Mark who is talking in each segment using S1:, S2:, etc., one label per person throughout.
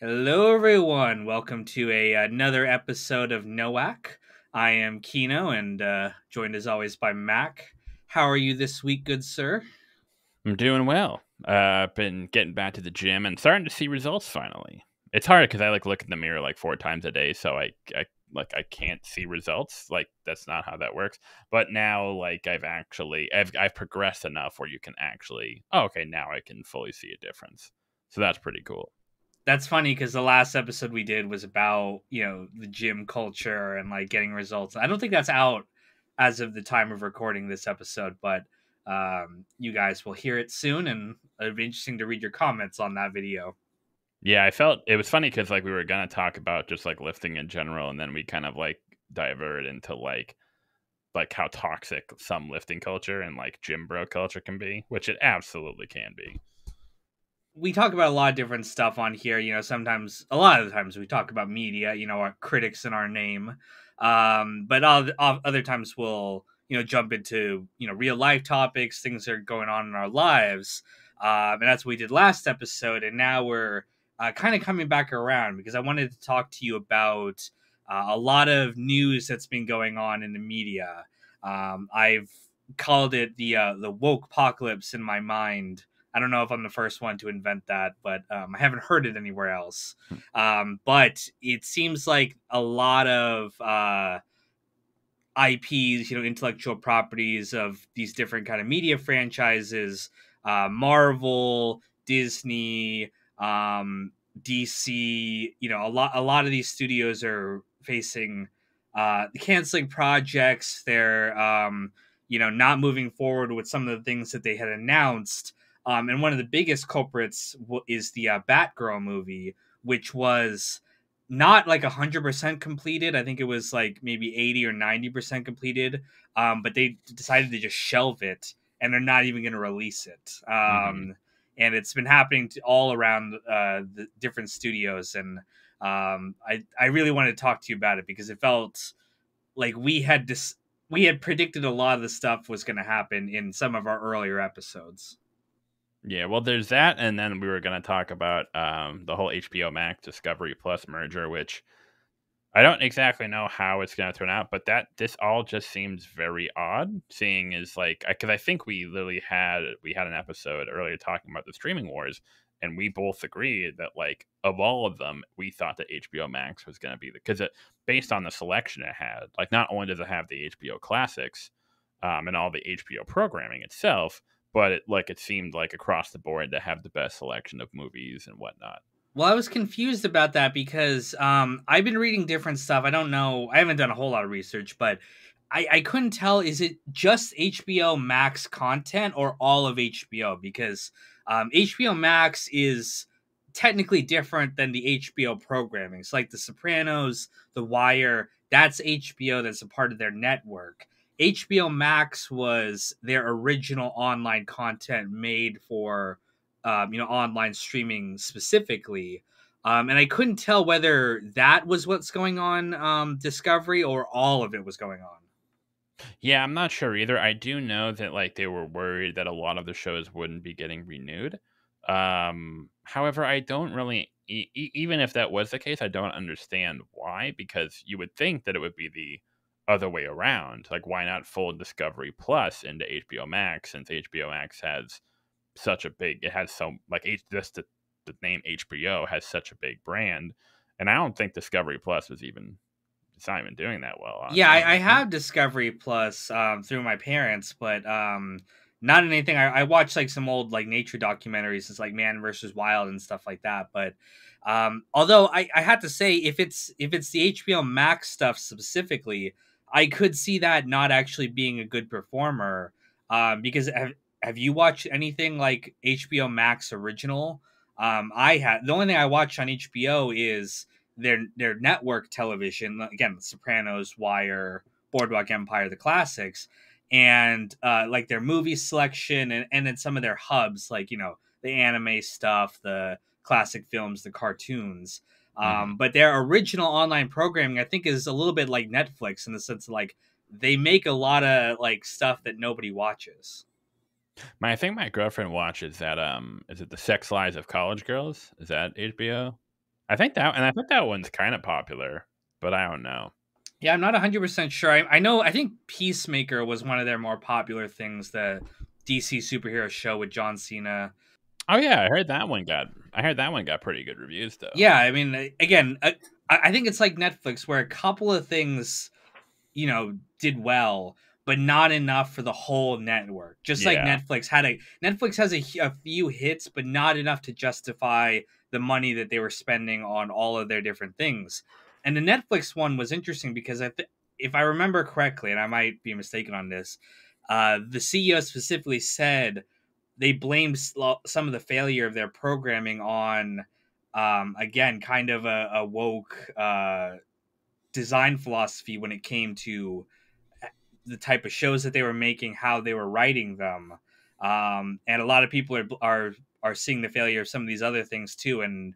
S1: Hello, everyone. Welcome to another episode of NOAC. I am Kino, and joined as always by Mac. How are you this week, good sir?
S2: I'm doing well. I've been getting back to the gym and starting to see results finally. It's hard because I look in the mirror like 4 times a day, so I can't see results. Like that's not how that works. But now I've progressed enough where you can actually okay, now I can fully see a difference. So that's pretty cool.
S1: That's funny because the last episode we did was about the gym culture and like getting results. I don't think that's out as of the time of recording this episode, but you guys will hear it soon, and it'll be interesting to read your comments on that video.
S2: Yeah, I felt it was funny because we were gonna talk about just lifting in general, and then we kind of diverted into how toxic some lifting culture and gym bro culture can be, which it absolutely can be.
S1: We talk about a lot of different stuff on here. Sometimes, a lot of the times, we talk about media. Our critics in our name, but other times we'll jump into real life topics, things that are going on in our lives, and that's what we did last episode. And now we're kind of coming back around because I wanted to talk to you about a lot of news that's been going on in the media. I've called it the wokepocalypse in my mind. I don't know if I'm the first one to invent that, but I haven't heard it anywhere else. But it seems like a lot of IPs, intellectual properties of these different kind of media franchises, Marvel, Disney, DC. A lot of these studios are facing canceling projects. They're not moving forward with some of the things that they had announced. And one of the biggest culprits is the Batgirl movie, which was not like 100% completed. I think it was like maybe 80 or 90% completed. But they decided to just shelve it, and they're not even going to release it.
S2: Mm-hmm.
S1: And it's been happening all around the different studios. And I really wanted to talk to you about it because it felt like we had predicted a lot of the stuff was going to happen in some of our earlier episodes.
S2: Yeah, well, there's that, and then we were going to talk about the whole HBO Max Discovery Plus merger, which I don't exactly know how it's going to turn out, but this all just seems very odd. Seeing is because I think we had an episode earlier talking about the streaming wars, and we both agreed that of all of them, we thought that HBO Max was going to be because based on the selection it had, not only does it have the HBO classics, and all the HBO programming itself, but it seemed like across the board to have the best selection of movies and whatnot.
S1: Well, I was confused about that because I've been reading different stuff. I don't know. I haven't done a whole lot of research, but I couldn't tell. Is it just HBO Max content or all of HBO? Because HBO Max is technically different than the HBO programming. It's like The Sopranos, The Wire. That's HBO. That's a part of their network. HBO Max was their original online content made for online streaming specifically. And I couldn't tell whether that was what's going on Discovery or all of it was going on.
S2: Yeah, I'm not sure either. I do know that they were worried that a lot of the shows wouldn't be getting renewed. However, I don't really even if that was the case, I don't understand why because you would think that it would be the other way around. Like why not fold Discovery Plus into HBO Max since HBO Max has such a big it has so just the name HBO has such a big brand, and I don't think Discovery Plus was even it's not even doing that well.
S1: Yeah,
S2: Honestly, I don't
S1: I
S2: think.
S1: have Discovery Plus through my parents, but not anything. I watched like some old like nature documentaries, it's like Man versus Wild and stuff like that. But although I had to say, if it's the HBO Max stuff specifically, I could see that not actually being a good performer. Because have you watched anything like HBO Max original? I had the only thing I watch on HBO is their network television, again, Sopranos, Wire, Boardwalk Empire, the classics, and like their movie selection, and then some of their hubs, like the anime stuff, the classic films, the cartoons.
S2: Mhm.
S1: But their original online programming, I think, is a little bit like Netflix in the sense of like they make a lot of like stuff that nobody watches.
S2: I think my girlfriend watches that. Is it the Sex Lives of College Girls? Is that HBO? I think that one's kind of popular, but I don't know.
S1: Yeah, I'm not 100% sure. I know, I think Peacemaker was one of their more popular things, the DC superhero show with John Cena.
S2: Oh yeah, I heard that one got pretty good reviews though.
S1: Yeah, I mean, again, I think it's like Netflix, where a couple of things, did well, but not enough for the whole network. Just like
S2: Yeah.
S1: Netflix has a few hits, but not enough to justify the money that they were spending on all of their different things. And the Netflix one was interesting because if I remember correctly, and I might be mistaken on this, the CEO specifically said they blamed some of the failure of their programming on, again, kind of a woke design philosophy when it came to the type of shows that they were making, how they were writing them, and a lot of people are seeing the failure of some of these other things too, and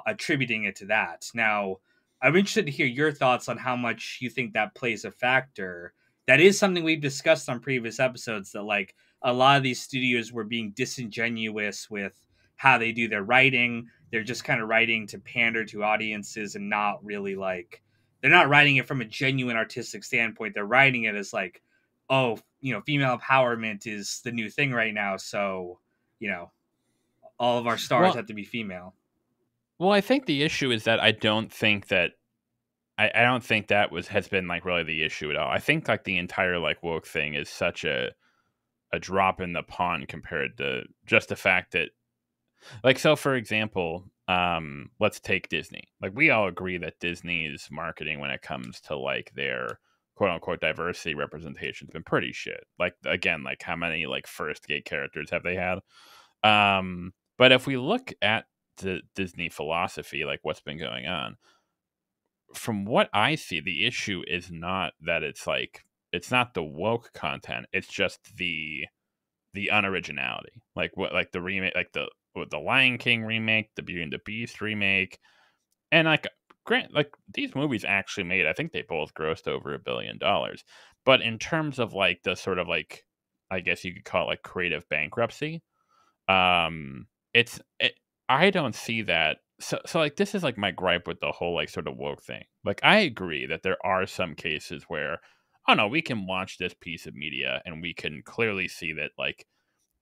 S1: attributing it to that. Now, I'm interested to hear your thoughts on how much you think that plays a factor. That is something we've discussed on previous episodes, that like a lot of these studios were being disingenuous with how they do their writing. They're just kind of writing to pander to audiences and not really like, they're not writing it from a genuine artistic standpoint. They're writing it as like, oh, female empowerment is the new thing right now, so you know, all of our stars
S2: Well,
S1: have to be female.
S2: I think the issue is that I don't think that was has been like really the issue at all. I think like the entire like woke thing is such a drop in the pond compared to just the fact that, like, so for example, let's take Disney. Like, we all agree that Disney's marketing when it comes to like their quote unquote diversity representation has been pretty shit. Like, again, like how many like first gay characters have they had? But if we look at the Disney philosophy, like what's been going on, from what I see, the issue is not that it's not the woke content. It's just the unoriginality. Like what, like the remake, like the Lion King remake, the Beauty and the Beast remake, and like grant, like these movies actually made. I think they both grossed over $1 billion. But in terms of like the sort of like, I guess you could call it like creative bankruptcy. It's I don't see that. So like this is like my gripe with the whole like sort of woke thing. Like I agree that there are some cases where, oh no, we can watch this piece of media and we can clearly see that like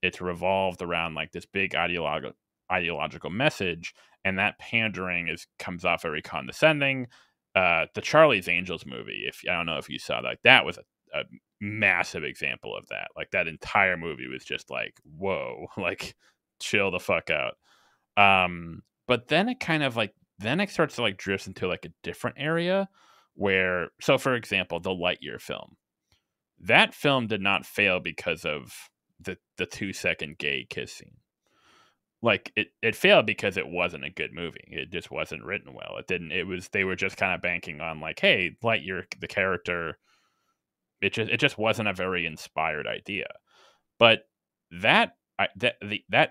S2: it's revolved around like this big ideological message, and that pandering is comes off very condescending. The Charlie's Angels movie, if I don't know if you saw that, like, that was a massive example of that. Like that entire movie was just like, whoa, like chill the fuck out. But then it kind of like then it starts to like drift into like a different area where, so for example, the Lightyear film. That film did not fail because of the 2 second gay kiss scene. Like it failed because it wasn't a good movie. It just wasn't written well. It didn't. It was they were just kind of banking on like, hey, Lightyear, the character. It just wasn't a very inspired idea. But that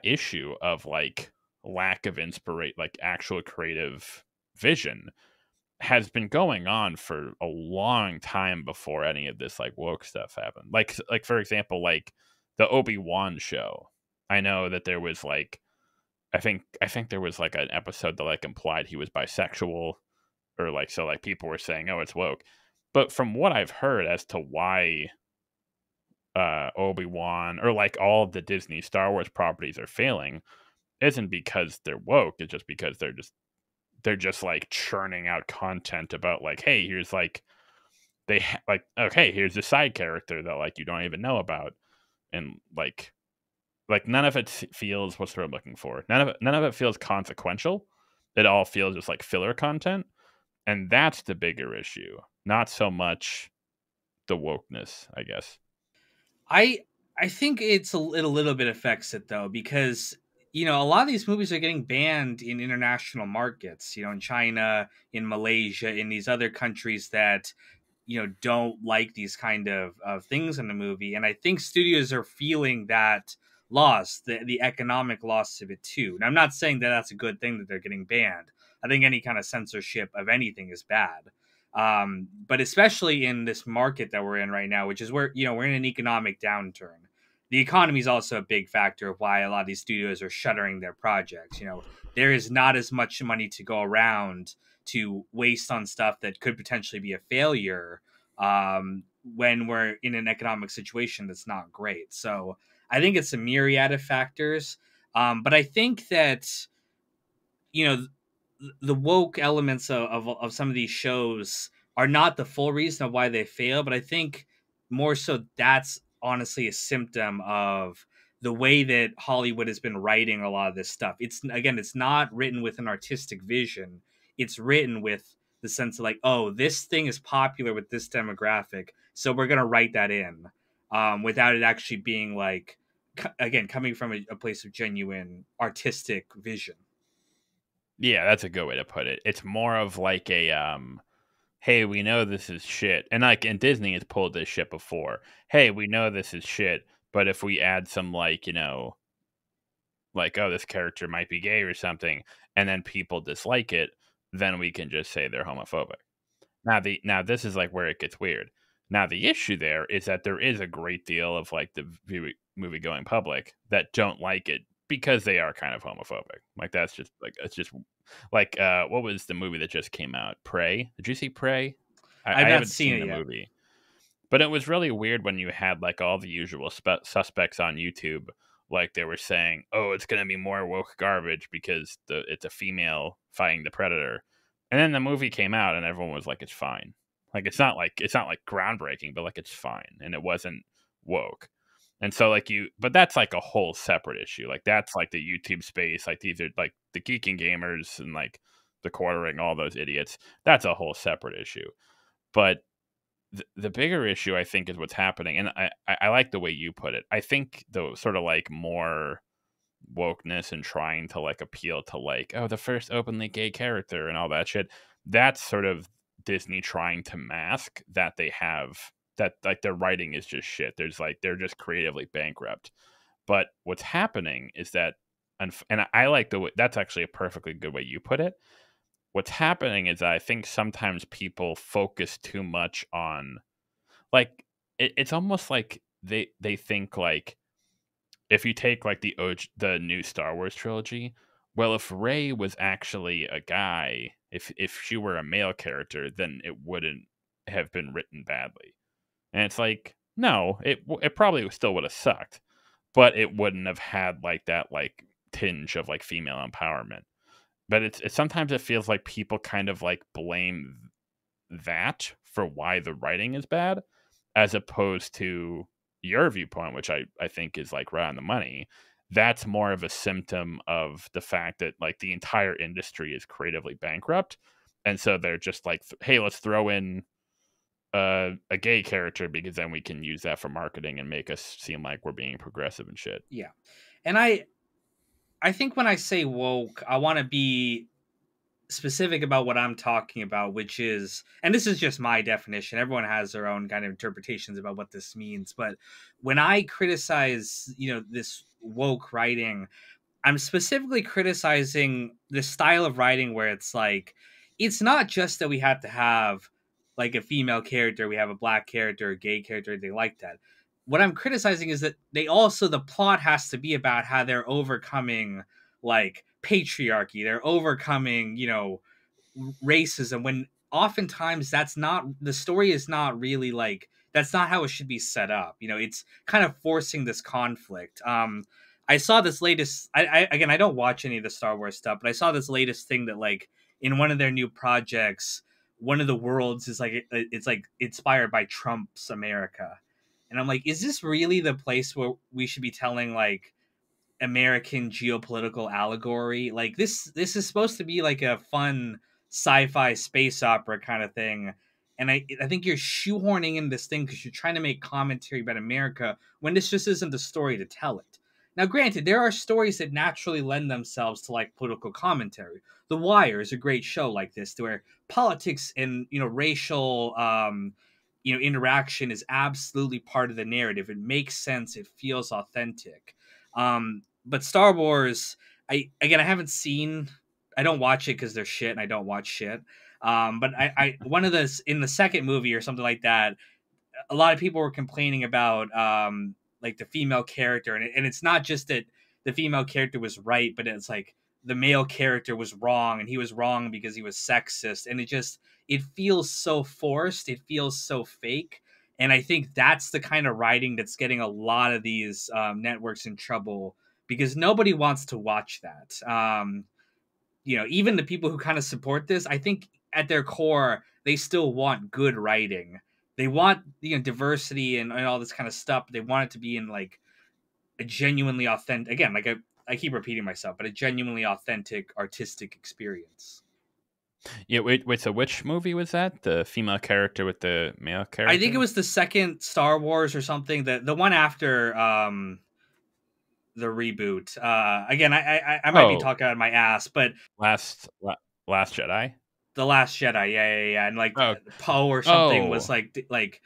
S2: issue of like lack of inspiration, like actual creative vision, has been going on for a long time before any of this like woke stuff happened. Like for example, like the Obi-Wan show. I know that there was like I think there was like an episode that like implied he was bisexual, or like, so like people were saying, "Oh, it's woke." But from what I've heard as to why Obi-Wan or like all of the Disney Star Wars properties are failing isn't because they're woke, it's just because they're just like churning out content about like, hey, here's like like, okay, here's a side character that like you don't even know about, and like none of it feels what's what I'm looking for. None of it feels consequential. It all feels just like filler content, and that's the bigger issue, not so much the wokeness, I guess.
S1: I I think it a little bit affects it though, because a lot of these movies are getting banned in international markets. In China, in Malaysia, in these other countries that don't like these kind of things in the movie, and I think studios are feeling that loss, the economic loss of it too. And I'm not saying that that's a good thing that they're getting banned. I think any kind of censorship of anything is bad, but especially in this market that we're in right now, which is where we're in an economic downturn. the economy is also a big factor of why a lot of these studios are shuttering their projects. There is not as much money to go around to waste on stuff that could potentially be a failure, when we're in an economic situation that's not great. So I think it's a myriad of factors. But I think that, you know, the woke elements of some of these shows are not the full reason of why they fail, but I think more so that's honestly a symptom of the way that Hollywood has been writing a lot of this stuff. It's not written with an artistic vision. It's written with the sense of like, oh, this thing is popular with this demographic, so we're gonna write that in, without it actually being like, again, coming from a place of genuine artistic vision.
S2: Yeah, that's a good way to put it. It's more of like a hey, we know this is shit. And like and Disney has pulled this shit before. Hey, we know this is shit, but if we add some like, like oh, this character might be gay or something, and then people dislike it, then we can just say they're homophobic. Now this is like where it gets weird. Now the issue there is that there is a great deal of like the movie going public that don't like it because they are kind of homophobic. Like that's just like it's just like what was the movie that just came out? Prey. Did you see Prey?
S1: I've
S2: I
S1: not
S2: haven't
S1: seen
S2: seen
S1: it
S2: the
S1: yet.
S2: movie, but it was really weird when you had like all the usual suspects on YouTube. Like they were saying, "Oh, it's gonna be more woke garbage because it's a female fighting the predator," and then the movie came out and everyone was like, "It's fine." Like it's not like groundbreaking, but like it's fine, and it wasn't woke. And so like but that's like a whole separate issue. Like that's like the YouTube space. Like these are like the geeking gamers and like the quartering, all those idiots. That's a whole separate issue. But the bigger issue I think is what's happening, and I like the way you put it. I think the sort of like more wokeness and trying to like appeal to like oh the first openly gay character and all that shit. That's sort of Disney trying to mask that they have that like their writing is just shit. There's like they're just creatively bankrupt. But what's happening is that and I like the way that's actually a perfectly good way you put it. What's happening is that I think sometimes people focus too much on like it's almost like they think like if you take like the new Star Wars trilogy, well, if Rey was actually a guy, if she were a male character, then it wouldn't have been written badly. And it's like, no, it probably still would have sucked, but it wouldn't have had like that like tinge of like female empowerment. But it's sometimes it feels like people kind of like blame that for why the writing is bad as opposed to your viewpoint, which I think is like right on the money. That's more of a symptom of the fact that like the entire industry is creatively bankrupt. And so they're just like, hey, let's throw in a gay character because then we can use that for marketing and make us seem like we're being progressive and shit.
S1: Yeah. And I think when I say woke, I want to be specific about what I'm talking about, which is, and this is just my definition. Everyone has their own kind of interpretations about what this means. But when I criticize, this woke writing, I'm specifically criticizing the style of writing where it's like, it's not just that we have to have like a female character, we have a black character, a gay character, they like that. What I'm criticizing is that the plot has to be about how they're overcoming like patriarchy, they're overcoming, racism, when oftentimes that's not the story, is not really like, that's not how it should be set up. It's kind of forcing this conflict. I saw this latest, again, I don't watch any of the Star Wars stuff, but I saw this latest thing that like in one of their new projects, one of the worlds is like it's like inspired by Trump's America. And I'm like, is this really the place where we should be telling like American geopolitical allegory? Like this is supposed to be like a fun sci-fi space opera kind of thing. And I think you're shoehorning in this thing because you're trying to make commentary about America when this just isn't the story to tell it. Now, granted, there are stories that naturally lend themselves to like political commentary. The Wire is a great show like this, where politics and racial interaction is absolutely part of the narrative. It makes sense. It feels authentic. But Star Wars, I haven't seen. I don't watch it because they're shit, and I don't watch shit. But I one of those in the second movie or something like that, a lot of people were complaining about like the female character, and it's not just that the female character was right, but it's like the male character was wrong, and he was wrong because he was sexist, and it feels so forced, it feels so fake. And I think that's the kind of writing that's getting a lot of these networks in trouble, because nobody wants to watch that. Even the people who kind of support this, I think at their core, they still want good writing. They want diversity and all this kind of stuff. But they want it to be in like a genuinely authentic, again, like I keep repeating myself, but a genuinely authentic artistic experience.
S2: Yeah, wait. So which movie was that? The female character with the male
S1: I think it
S2: character?
S1: was the second Star Wars or something. The one after the reboot. Again, I might be
S2: Oh,
S1: talking out of my ass, but
S2: Last Jedi.
S1: the Last Jedi, yeah, and like
S2: Oh,
S1: Poe or something was
S2: oh,
S1: like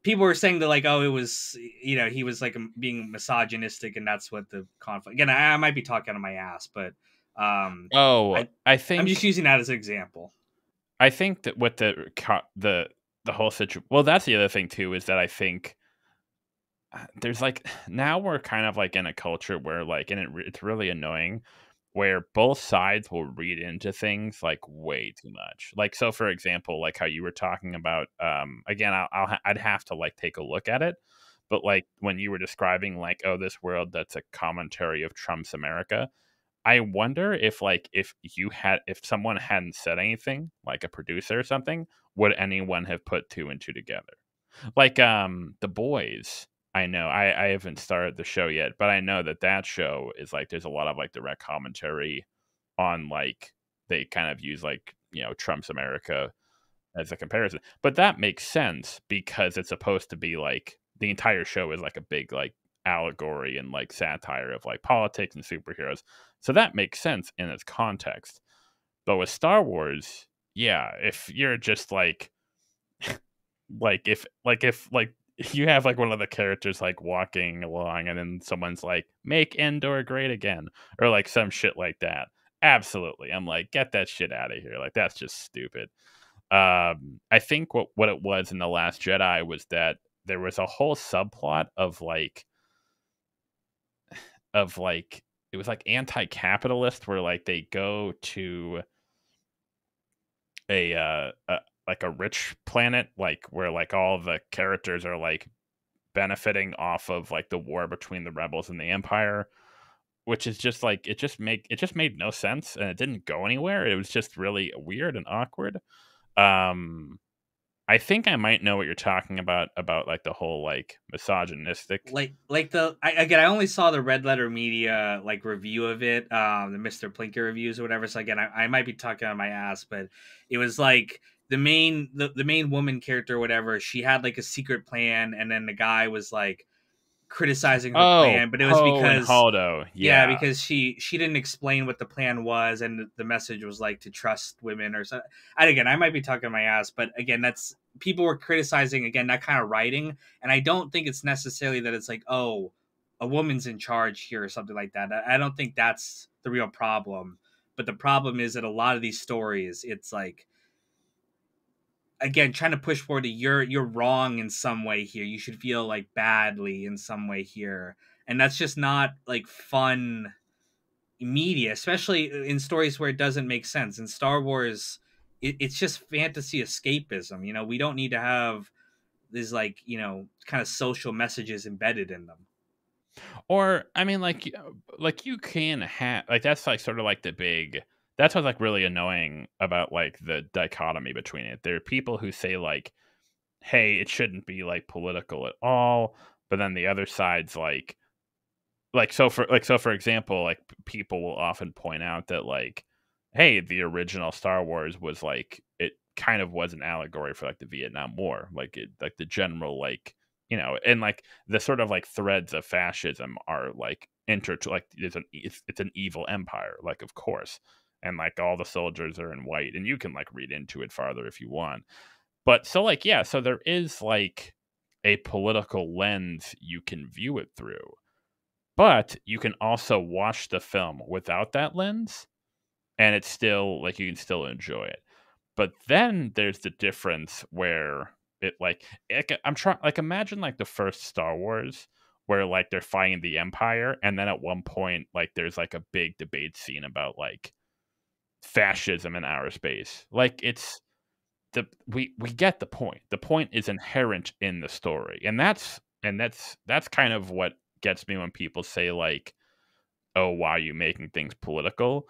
S1: people were saying that like, oh, it was he was like being misogynistic, and that's what the conflict. Again, I might be talking out of my ass, but
S2: oh.
S1: I
S2: I
S1: I'm just
S2: think
S1: using that as an example.
S2: I think that with the whole situation. Well, that's the other thing too, is that I think there's like now we're kind of like in a culture where like, and it's really annoying, where both sides will read into things like way too much. Like, so for example, like how you were talking about, again, I'd have to like take a look at it, but like when you were describing like, oh, this world that's a commentary of Trump's America, I wonder if like if someone hadn't said anything, like a producer or something, would anyone have put two and two together? Like The Boys. I know I haven't started the show yet, but I know that show is like there's a lot of like direct commentary on like they kind of use like Trump's America as a comparison. But that makes sense because it's supposed to be like the entire show is like a big like allegory and like satire of like politics and superheroes. So that makes sense in its context. But with Star Wars, yeah, if you're just like if you have like one of the characters like walking along and then someone's like make Endor great again or like some shit like that, absolutely, I'm like, get that shit out of here, like that's just stupid. I think what it was in The Last Jedi was that there was a whole subplot of like it was like anti-capitalist where like they go to a like a rich planet like where like all the characters are like benefiting off of like the war between the rebels and the empire, which is just like it just made no sense and it didn't go anywhere. It was just really weird and awkward. um I think I might know what you're talking about like the whole like misogynistic.
S1: Again, I only saw the Red Letter Media like review of it, the Mr. Plinker reviews or whatever. So again, I might be talking on my ass, but it was like the main woman character or whatever, she had like a secret plan, and then the guy was like criticizing her
S2: Oh,
S1: plan, but it was
S2: Poe and
S1: because
S2: Holdo,
S1: yeah,
S2: yeah.
S1: because she didn't explain what the plan was, and the message was like to trust women or something. And again, I might be talking my ass, but again, that's people were criticizing again that kind of writing, and I don't think it's necessarily that it's like, oh, a woman's in charge here or something like that. I don't think that's the real problem. But the problem is that a lot of these stories, it's like, again, trying to push forward that you're wrong in some way here. You should feel like badly in some way here, and that's just not like fun media, especially in stories where it doesn't make sense. In Star Wars, it's just fantasy escapism. We don't need to have these like kind of social messages embedded in them.
S2: Or I mean, like you can have like that's like sort of like the big. That's what's like really annoying about like the dichotomy between it. There are people who say like, "Hey, it shouldn't be like political at all," but then the other side's like, so for example, like people will often point out that like, hey, the original Star Wars was like it kind of was an allegory for like the Vietnam War, like it like the general like and like the sort of like threads of fascism are like like it's an evil empire, like of course, and like all the soldiers are in white, and you can like read into it farther if you want, but so like yeah, so there is like a political lens you can view it through, but you can also watch the film without that lens, and it's still like you can still enjoy it. But then there's the difference where I'm trying like imagine like the first Star Wars where like they're fighting the Empire, and then at one point like there's like a big debate scene about like fascism in outer space. Like it's we get the point. The point is inherent in the story, and that's kind of what gets me when people say like, "Oh, why are you making things political?"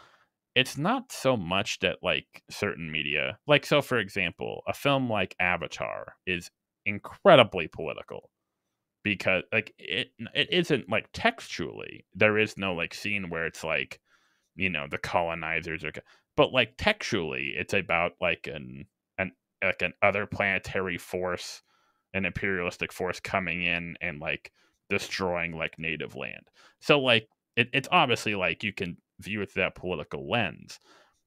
S2: It's not so much that like certain media, like so for example, a film like Avatar is incredibly political because like it isn't like textually there is no like scene where it's like the colonizers are but like textually it's about like an like an other planetary force, an imperialistic force coming in and like destroying like native land. So like it's obviously like you can view it through that political lens,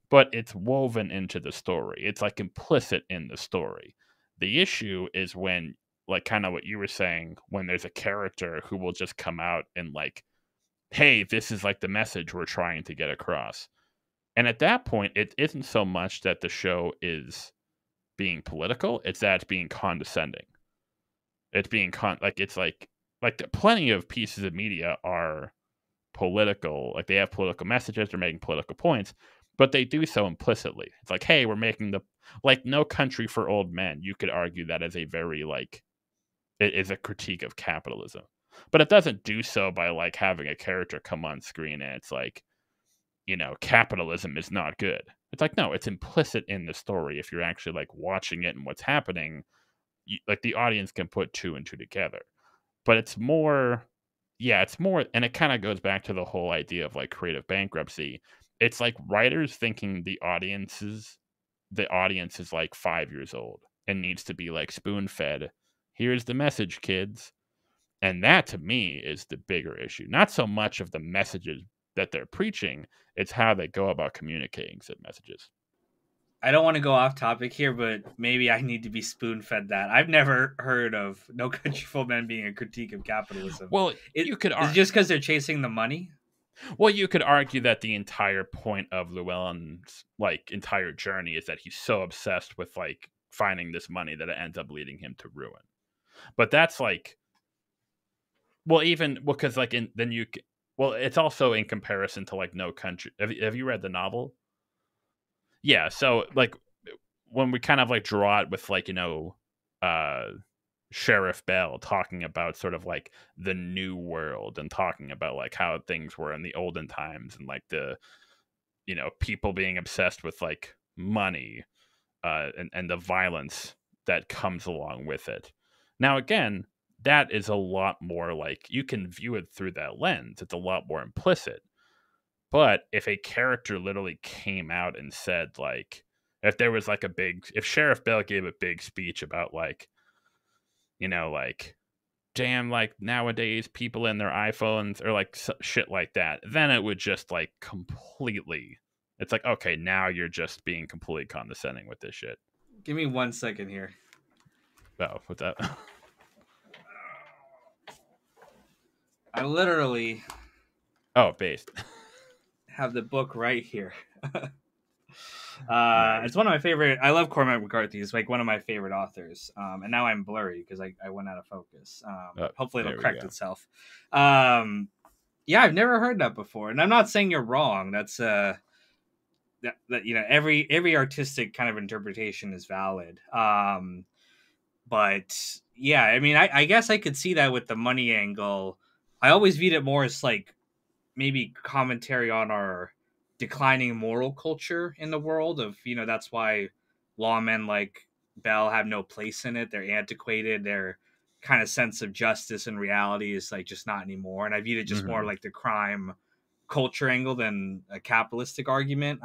S2: but it's woven into the story. It's like implicit in the story. The issue is when, like, kind of what you were saying, when there's a character who will just come out and, like, hey, this is like the message we're trying to get across. And at that point, it isn't so much that the show is being political, it's that it's being condescending. It's being it's like plenty of pieces of media are political, like they have political messages, they're making political points, but they do so implicitly. It's like, hey, we're making the like No Country for Old Men. You could argue that is a very like it is a critique of capitalism, but it doesn't do so by like having a character come on screen and it's like, capitalism is not good. It's like, no, it's implicit in the story. If you're actually like watching it and what's happening, like the audience can put two and two together. But it's more, yeah, it's more, and it kind of goes back to the whole idea of like creative bankruptcy. It's like writers thinking the audience is like 5 years old and needs to be like spoon fed. Here's the message, kids. And that to me is the bigger issue. Not so much of the messages that they're preaching, it's how they go about communicating said messages.
S1: I don't want to go off topic here, but maybe I need to be spoon fed that. I've never heard of No Country for Old Men being a critique of capitalism.
S2: Well, you could
S1: is it just because they're chasing the money?
S2: Well, you could argue that the entire point of Llewellyn's like entire journey is that he's so obsessed with like finding this money that it ends up leading him to ruin. But that's like, well, even because like it's also in comparison to like No Country. Have you read the novel? Yeah, so like when we kind of like draw it with like Sheriff Bell talking about sort of like the new world and talking about like how things were in the olden times and like the people being obsessed with like money and the violence that comes along with it. Now again, that is a lot more like you can view it through that lens. It's a lot more implicit. But if a character literally came out and said like, if there was like if Sheriff Bell gave a big speech about like, like, damn, like nowadays people in their iPhones or like shit like that, then it would just like completely, it's like, okay, now you're just being completely condescending with this shit.
S1: Give me 1 second here.
S2: Oh, what's that?
S1: I literally
S2: based.
S1: have the book right here.
S2: Nice.
S1: It's one of my favorite. I love Cormac McCarthy. He's like one of my favorite authors. And now I'm blurry because I went out of focus. Hopefully it'll correct itself. Yeah, I've never heard that before, and I'm not saying you're wrong. That's that every artistic kind of interpretation is valid. But yeah, I mean, I guess I could see that with the money angle. I always viewed it more as like maybe commentary on our declining moral culture in the world of, that's why lawmen like Bell have no place in it. They're antiquated. Their kind of sense of justice and reality is like just not anymore. And I viewed it just more like the crime culture angle than a capitalistic argument.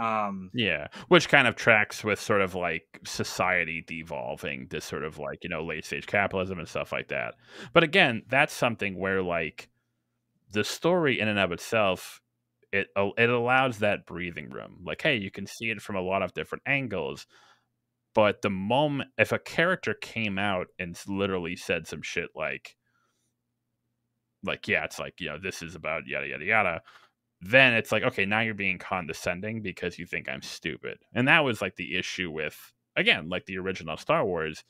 S2: Yeah, which kind of tracks with sort of like society devolving to sort of like, late stage capitalism and stuff like that. But again, that's something where like the story in and of itself, it allows that breathing room. Like, hey, you can see it from a lot of different angles. But the moment if a character came out and literally said some shit like yeah, it's like, this is about yada yada yada, then it's like, okay, now you're being condescending because you think I'm stupid. And that was like the issue with, again, like the original Star Wars.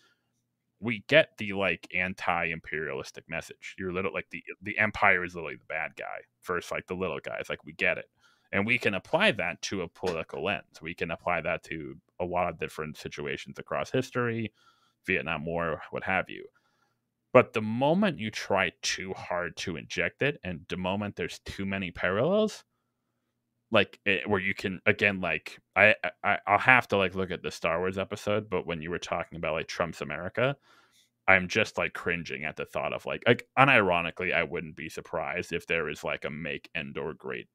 S2: we get the like anti-imperialistic message. You're little like the empire is literally the bad guy versus like the little guys. Like we get it, and we can apply that to a political lens. We can apply that to a lot of different situations across history, Vietnam War, what have you. But the moment you try too hard to inject it, and the moment there's too many parallels, like where you can again, like I'll have to like look at the Star Wars episode, but when you were talking about like Trump's America, I'm just like cringing at the thought of like unironically, I wouldn't be surprised if there is like a make Endor great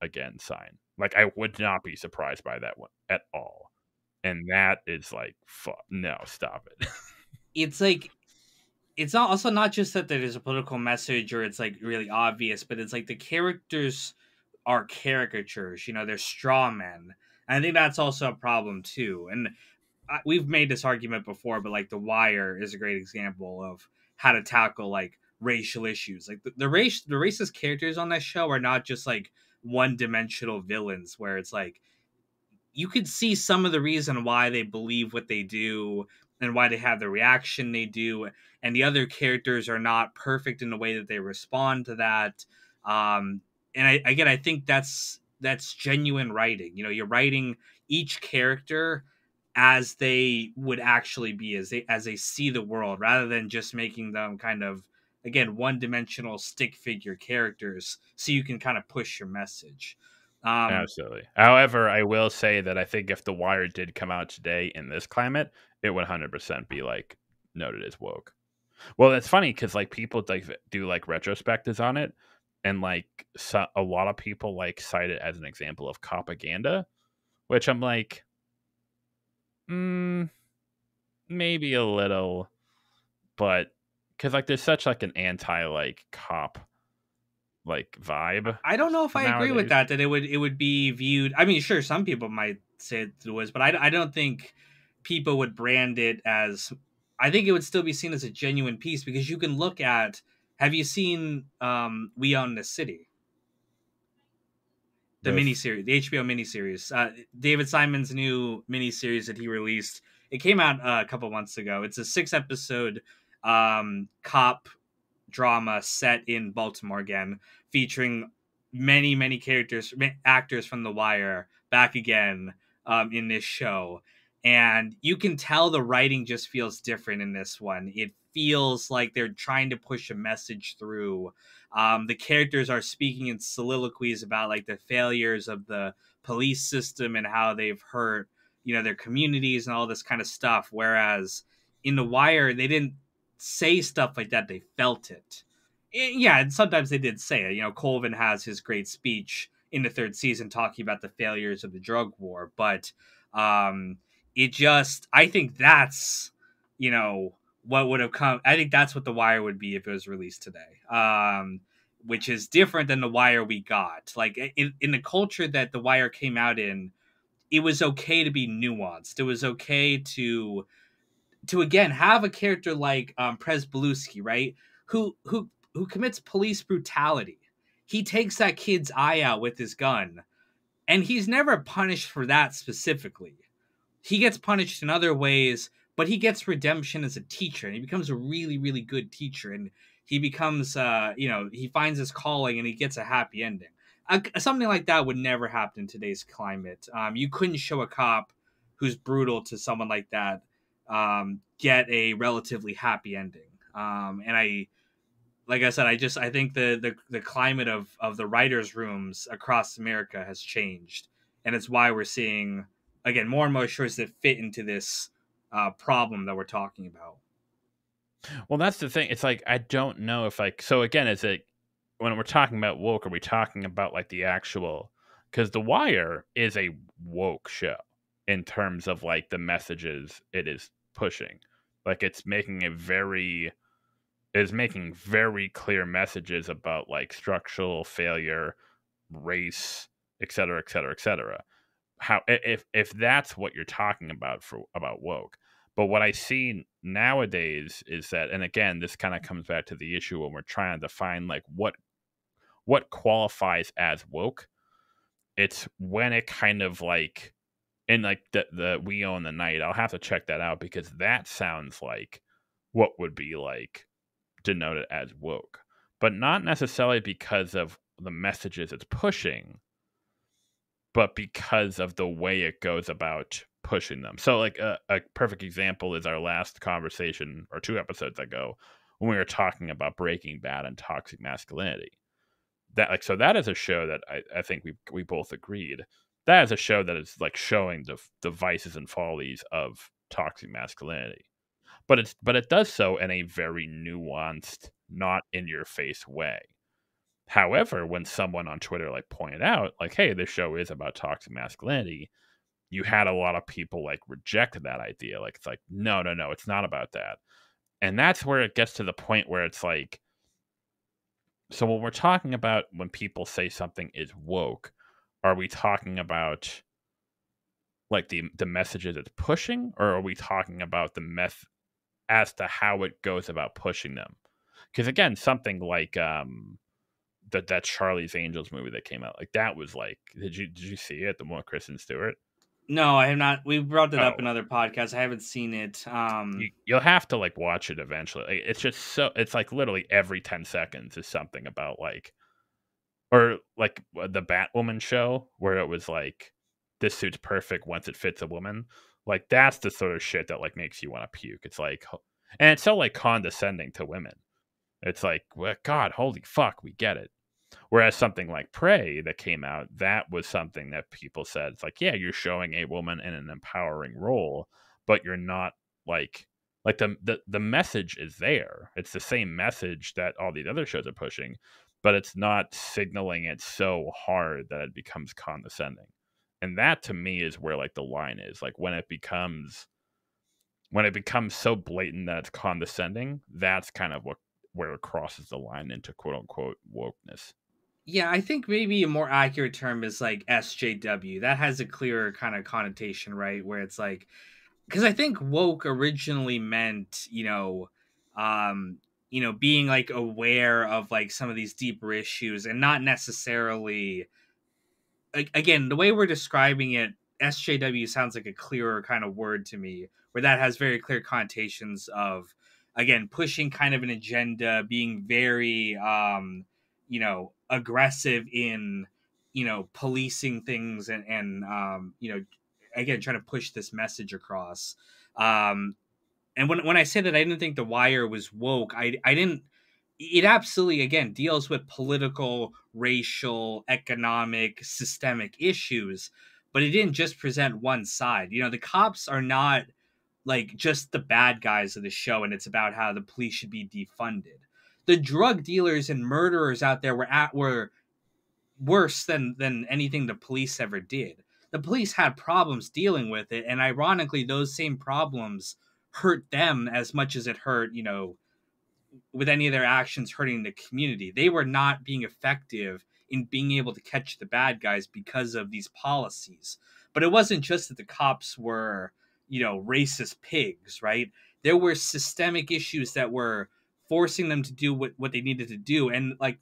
S2: again sign. Like I would not be surprised by that one at all. And that is like, no, stop it.
S1: It's like it's not also not just that there's a political message or it's like really obvious, but it's like the characters are caricatures. You know, they're straw men. And I think that's also a problem too. And we've made this argument before, but like The Wire is a great example of how to tackle like racial issues. Like the racist characters on that show are not just like one dimensional villains where it's like you could see some of the reason why they believe what they do and why they have the reaction they do, and the other characters are not perfect in the way that they respond to that. And I think that's genuine writing. You know, you're writing each character as they would actually be, as they see the world, rather than just making them kind of again one dimensional stick figure characters so you can kind of push your message. um
S2: Absolutely. However, I will say that I think if The Wire did come out today in this climate, it would 100% be like noted as woke. Well, it's funny because like people like do like retrospectives on it, and like a lot of people like cite it as an example of propaganda, which I'm like, mm, maybe a little, but because like there's such like an anti like cop like vibe
S1: I don't know if I agree with
S2: nowadays.
S1: that. That it would be viewed. I mean, sure, some people might say it was, but I don't think people would brand it as. I think it would still be seen as a genuine piece because you can look at. Have you seen We Own the City, the
S2: With
S1: miniseries, the HBO miniseries? David Simon's new miniseries that he released. It came out a couple months ago. It's a 6 episode cop drama set in Baltimore again, featuring many characters, actors from The Wire back again in this show, and you can tell the writing just feels different in this one. It feels like they're trying to push a message through. The characters are speaking in soliloquies about like the failures of the police system and how they've hurt their communities and all this kind of stuff. Whereas in The Wire, they didn't say stuff like that; they felt it. Yeah, and sometimes they did say it. Colvin has his great speech in the third season talking about the failures of the drug war, but um, I think that's, what would have come. I think that's what The Wire would be if it was released today. Which is different than The Wire we got. Like in the culture that The Wire came out in, it was okay to be nuanced. It was okay to again have a character like Prez Belusky, right? Who commits police brutality. He takes that kid's eye out with his gun, and he's never punished for that specifically. He gets punished in other ways, but he gets redemption as a teacher, and he becomes a really good teacher, and he becomes he finds his calling, and he gets a happy ending. Something like that would never happen in today's climate. You couldn't show a cop who's brutal to someone like that get a relatively happy ending. And like I said, I think the climate of the writers' rooms across America has changed, and it's why we're seeing again more and more shows that fit into this problem that we're talking about.
S2: well, that's the thing. It's like I don't know if like so again, is it when we're talking about woke, are we talking about like the actual? Because The Wire is a woke show in terms of like the messages it is pushing. Like it's making very clear messages about like structural failure, race, et cetera, et cetera, et cetera. How if that's what you're talking about for about woke. But what I see nowadays is that, and again, this kind of comes back to the issue when we're trying to define like what qualifies as woke. It's when it kind of like in like the We Own the Night. I'll have to check that out because that sounds like what would be like denoted as woke, but not necessarily because of the messages it's pushing, but because of the way it goes about pushing them. So, like a perfect example is our last conversation or 2 episodes ago when we were talking about Breaking Bad and toxic masculinity. That like so that is a show that I think we both agreed that is a show that is like showing the vices and follies of toxic masculinity, but it does so in a very nuanced, not in your face way. However, when someone on Twitter like pointed out, like, hey, this show is about toxic masculinity, you had a lot of people like reject that idea. Like, it's like, no, no, no, it's not about that. And that's where it gets to the point where it's like, so when we're talking about when people say something is woke, are we talking about like the messages it's pushing, or are we talking about the meth as to how it goes about pushing them? Because again, something like that Charlie's Angels movie that came out, like that was like, did you see it? The one with Kristen Stewart.
S1: No, I have not. We brought it up in
S2: Oh,
S1: other podcasts. I haven't seen it.
S2: you'll have to like watch it eventually. Like, it's just so it's like literally every 10 seconds is something about like, or like the Batwoman show where it was like, this suit's perfect once it fits a woman. Like that's the sort of shit that like makes you want to puke. It's like, and it's so like condescending to women. It's like, well, God, holy fuck, we get it. Whereas something like Prey that came out, that was something that people said, it's like, yeah, you're showing a woman in an empowering role, but you're not like the message is there. It's the same message that all these other shows are pushing, but it's not signaling it so hard that it becomes condescending. And that to me is where like the line is. Like when it becomes so blatant that it's condescending, that's kind of what where it crosses the line into quote unquote wokeness.
S1: Yeah, I think maybe a more accurate term is like SJW. That has a clearer kind of connotation, right? Where it's like, because I think woke originally meant, being like aware of like some of these deeper issues and not necessarily, again, the way we're describing it, SJW sounds like a clearer kind of word to me, where that has very clear connotations of, again, pushing kind of an agenda, being very, aggressive in, policing things and again, trying to push this message across. And when I say that I didn't think The Wire was woke, I didn't. It absolutely again deals with political, racial, economic, systemic issues, but it didn't just present one side. The cops are not like just the bad guys of the show, and it's about how the police should be defunded. The drug dealers and murderers out there were worse than anything the police ever did. The police had problems dealing with it, and ironically, those same problems hurt them as much as it hurt, with any of their actions hurting the community. They were not being effective in being able to catch the bad guys because of these policies. But it wasn't just that the cops were, racist pigs, right? There were systemic issues that were forcing them to do what they needed to do. And like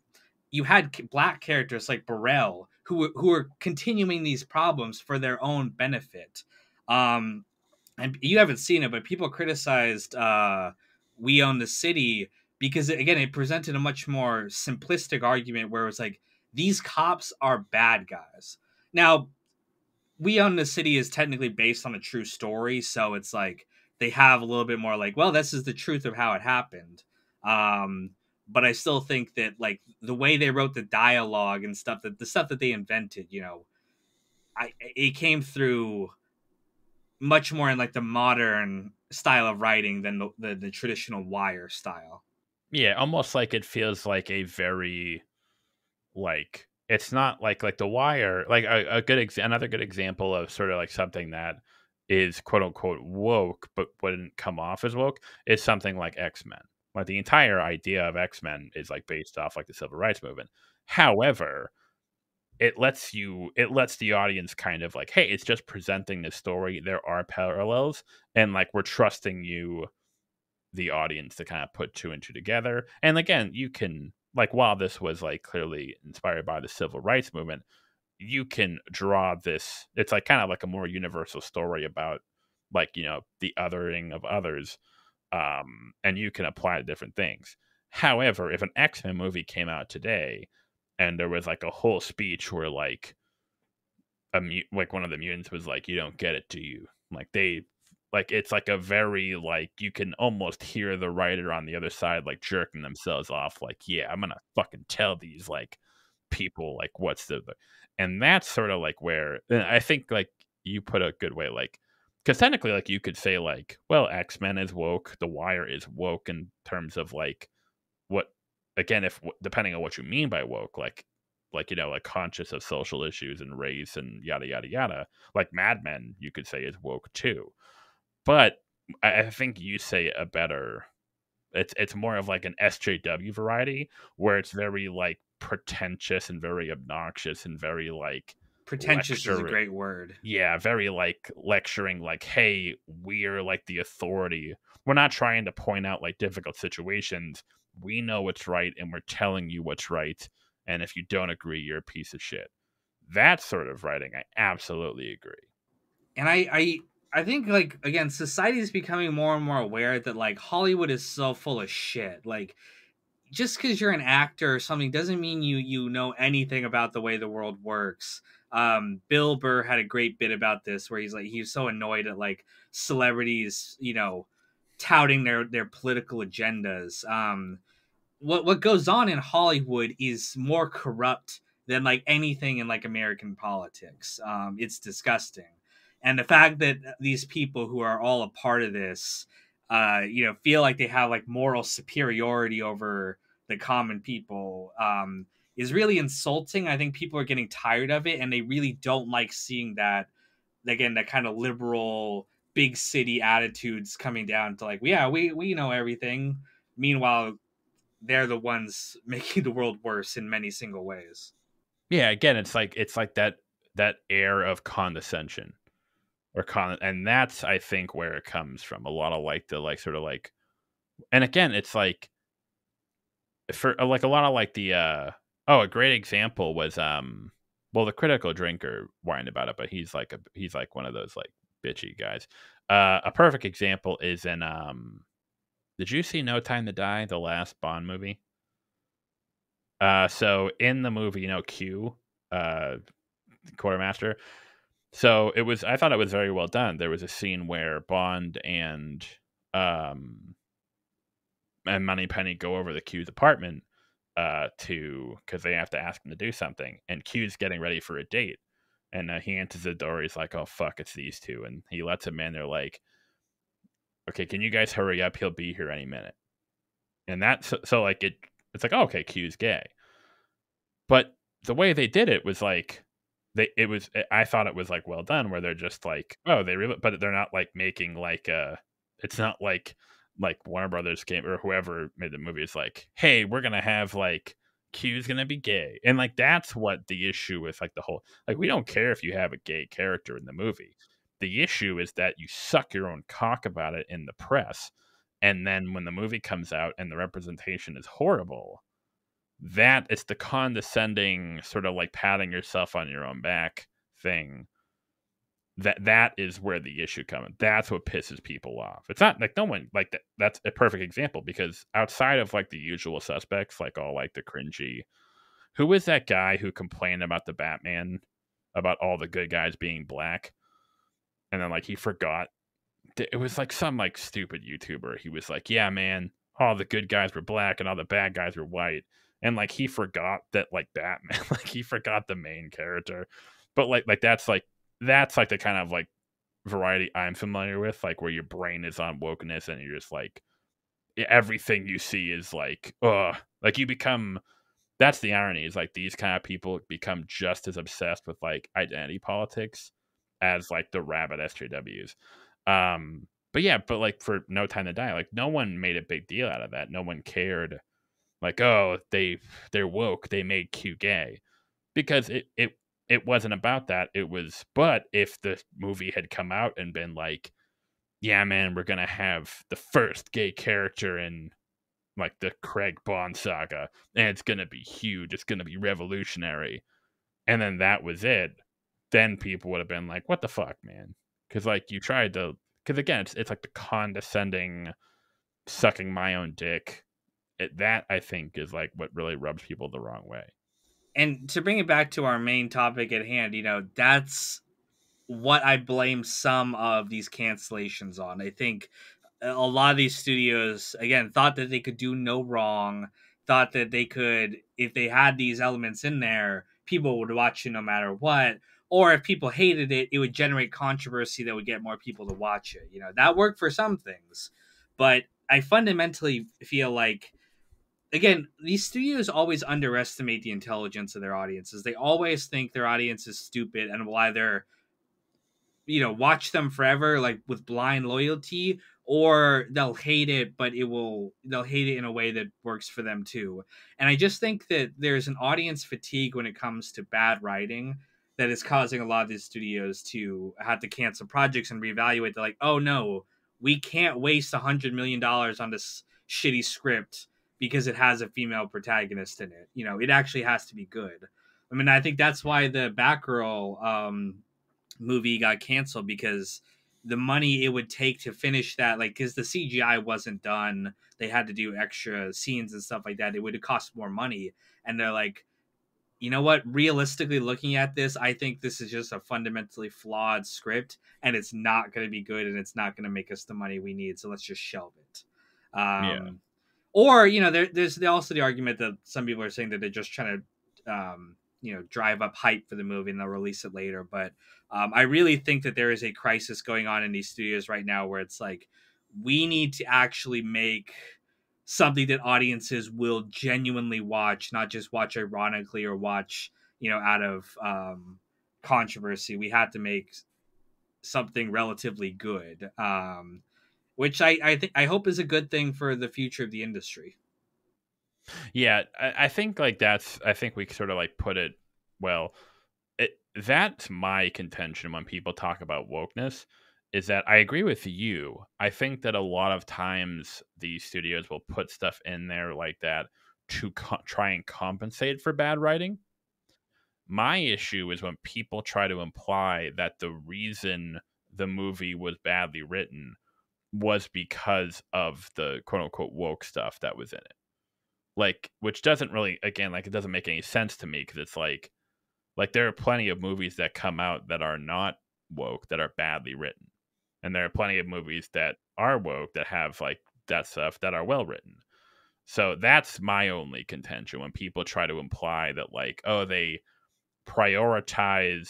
S1: you had black characters like Burrell who were continuing these problems for their own benefit. And you haven't seen it, but people criticized We Own the City because again, it presented a much more simplistic argument where it was like these cops are bad guys. Now, We Own the City is technically based on a true story, so it's like they have a little bit more like, well, this is the truth of how it happened. Um, but I still think that like the way they wrote the dialogue and stuff, that the stuff that they invented, it came through much more in like the modern style of writing than the traditional Wire style.
S2: Yeah, almost like it feels like a very like it's not like The Wire. Like another good example of sort of like something that is quote unquote woke, but wouldn't come off as woke is something like X-Men. Like the entire idea of X-Men is like based off like the civil rights movement. However, it lets the audience kind of like, hey, it's just presenting this story. There are parallels, and like we're trusting you, the audience, to kind of put two and two together. And again, you can like, while this was like clearly inspired by the civil rights movement, you can draw this. It's like kind of like a more universal story about like the othering of others. and you can apply to different things. However, if an X-Men movie came out today and there was like a whole speech where like like one of the mutants was like, "You don't get it, do you?" Like they, like it's like a very like you can almost hear the writer on the other side like jerking themselves off, like, "Yeah, I'm gonna fucking tell these like people like what's and that's sort of like where and I think like you put a good way like because technically like you could say like, well, X-Men is woke, The Wire is woke in terms of like what again if depending on what you mean by woke like you know like conscious of social issues and race and yada yada yada like Mad Men you could say is woke too but I think you say a better it's more of like an SJW variety where it's very like pretentious and very obnoxious and very like
S1: Pretentious is a
S2: lecture
S1: great word.
S2: yeah, very like lecturing, like, hey, we're like the authority. We're not trying to point out like difficult situations. We know what's right and we're telling you what's right. And if you don't agree, you're a piece of shit. That sort of writing, I absolutely agree.
S1: And I think like again, society is becoming more and more aware that like Hollywood is so full of shit. Like just because you're an actor or something doesn't mean you know anything about the way the world works. Bill Burr had a great bit about this where he's like he was so annoyed at like celebrities, you know, touting their political agendas. What goes on in Hollywood is more corrupt than like anything in like American politics. It's disgusting, and the fact that these people who are all a part of this, you know, feel like they have like moral superiority over the common people, is really insulting. I think people are getting tired of it, and they really don't like seeing that again that kind of liberal big city attitudes coming down to like yeah we know everything. Meanwhile, they're the ones making the world worse in many single ways.
S2: Yeah, again, it's like that air of condescension and that's I think where it comes from. A lot of like the like sort of like and again, it's like for like a lot of like the oh a great example was well the critical drinker whined about it but he's like one of those like bitchy guys a perfect example is in did you see No Time to Die, the last Bond movie? So in the movie, you know, Q quartermaster, so it was I thought it was very well done. There was a scene where Bond um and Moneypenny go over to Q's apartment to because they have to ask him to do something, and Q's getting ready for a date, and he answers the door. He's like, "Oh fuck, it's these two," and he lets him in. They're like, "Okay, can you guys hurry up? He'll be here any minute." And that's so like it's like oh, okay, Q's gay, but the way they did it was like I thought it was like well done where they're just like oh they really but they're not like making like it's not like Warner Brothers game or whoever made the movie is like hey we're gonna have like Q's gonna be gay and like that's what the issue with like the whole like we don't care if you have a gay character in the movie. The issue is that you suck your own cock about it in the press and then when the movie comes out and the representation is horrible that it's the condescending sort of like patting yourself on your own back thing that is where the issue comes. That's what pisses people off. It's not like no one like that. That's a perfect example because outside of like the usual suspects, like all like the cringy, who is that guy who complained about the Batman, about all the good guys being black, and then like he forgot. It was like some like stupid YouTuber. He was like, "Yeah, man, all the good guys were black and all the bad guys were white." And like he forgot that like Batman, like he forgot the main character. But like that's like the kind of like variety I'm familiar with, like where your brain is on wokeness and you're just like everything you see is like like you become that's the irony is like these kind of people become just as obsessed with like identity politics as like the rabid SJWs. But yeah, but like for No Time to Die, like no one made a big deal out of that. No one cared. Like, oh, they're woke. They made Q gay because it wasn't about that. It was, but if the movie had come out and been like, yeah, man, we're gonna have the first gay character in like the Craig Bond saga, and it's gonna be huge. It's gonna be revolutionary, and then that was it. Then people would have been like, what the fuck, man? Because like you tried to, because again, it's like the condescending sucking my own dick. That I think is like what really rubs people the wrong way.
S1: And to bring it back to our main topic at hand, that's what I blame some of these cancellations on. I think a lot of these studios, again, thought that they could do no wrong, thought that they could, if they had these elements in there, people would watch it no matter what. Or if people hated it, it would generate controversy that would get more people to watch it. That worked for some things. But I fundamentally feel like, again, these studios always underestimate the intelligence of their audiences. They always think their audience is stupid and will either watch them forever like with blind loyalty, or they'll hate it, but they'll hate it in a way that works for them too. And I just think that there's an audience fatigue when it comes to bad writing that is causing a lot of these studios to have to cancel projects and reevaluate. They're like, oh no, we can't waste $100 million on this shitty script because it has a female protagonist in it. It actually has to be good. I mean, I think that's why the Batgirl movie got canceled, because the money it would take to finish that, like, because the CGI wasn't done, they had to do extra scenes and stuff like that, it would have cost more money. And they're like, you know what, realistically looking at this, I think this is just a fundamentally flawed script, and it's not going to be good, and it's not going to make us the money we need, so let's just shelve it.
S2: Yeah.
S1: Or there's also the argument that some people are saying that they're just trying to drive up hype for the movie and they'll release it later. But I really think that there is a crisis going on in these studios right now where it's like, we need to actually make something that audiences will genuinely watch, not just watch ironically or watch out of controversy. We have to make something relatively good, which I hope is a good thing for the future of the industry.
S2: Yeah, I think like I think we sort of like put it well. That's my contention when people talk about wokeness, is that I agree with you. I think that a lot of times these studios will put stuff in there like that to try and compensate for bad writing. My issue is when people try to imply that the reason the movie was badly written was because of the quote unquote woke stuff that was in it. Like, which doesn't really, again, like, it doesn't make any sense to me, because it's like there are plenty of movies that come out that are not woke that are badly written, and there are plenty of movies that are woke that have like that stuff that are well written. So that's my only contention when people try to imply that, like, oh, prioritize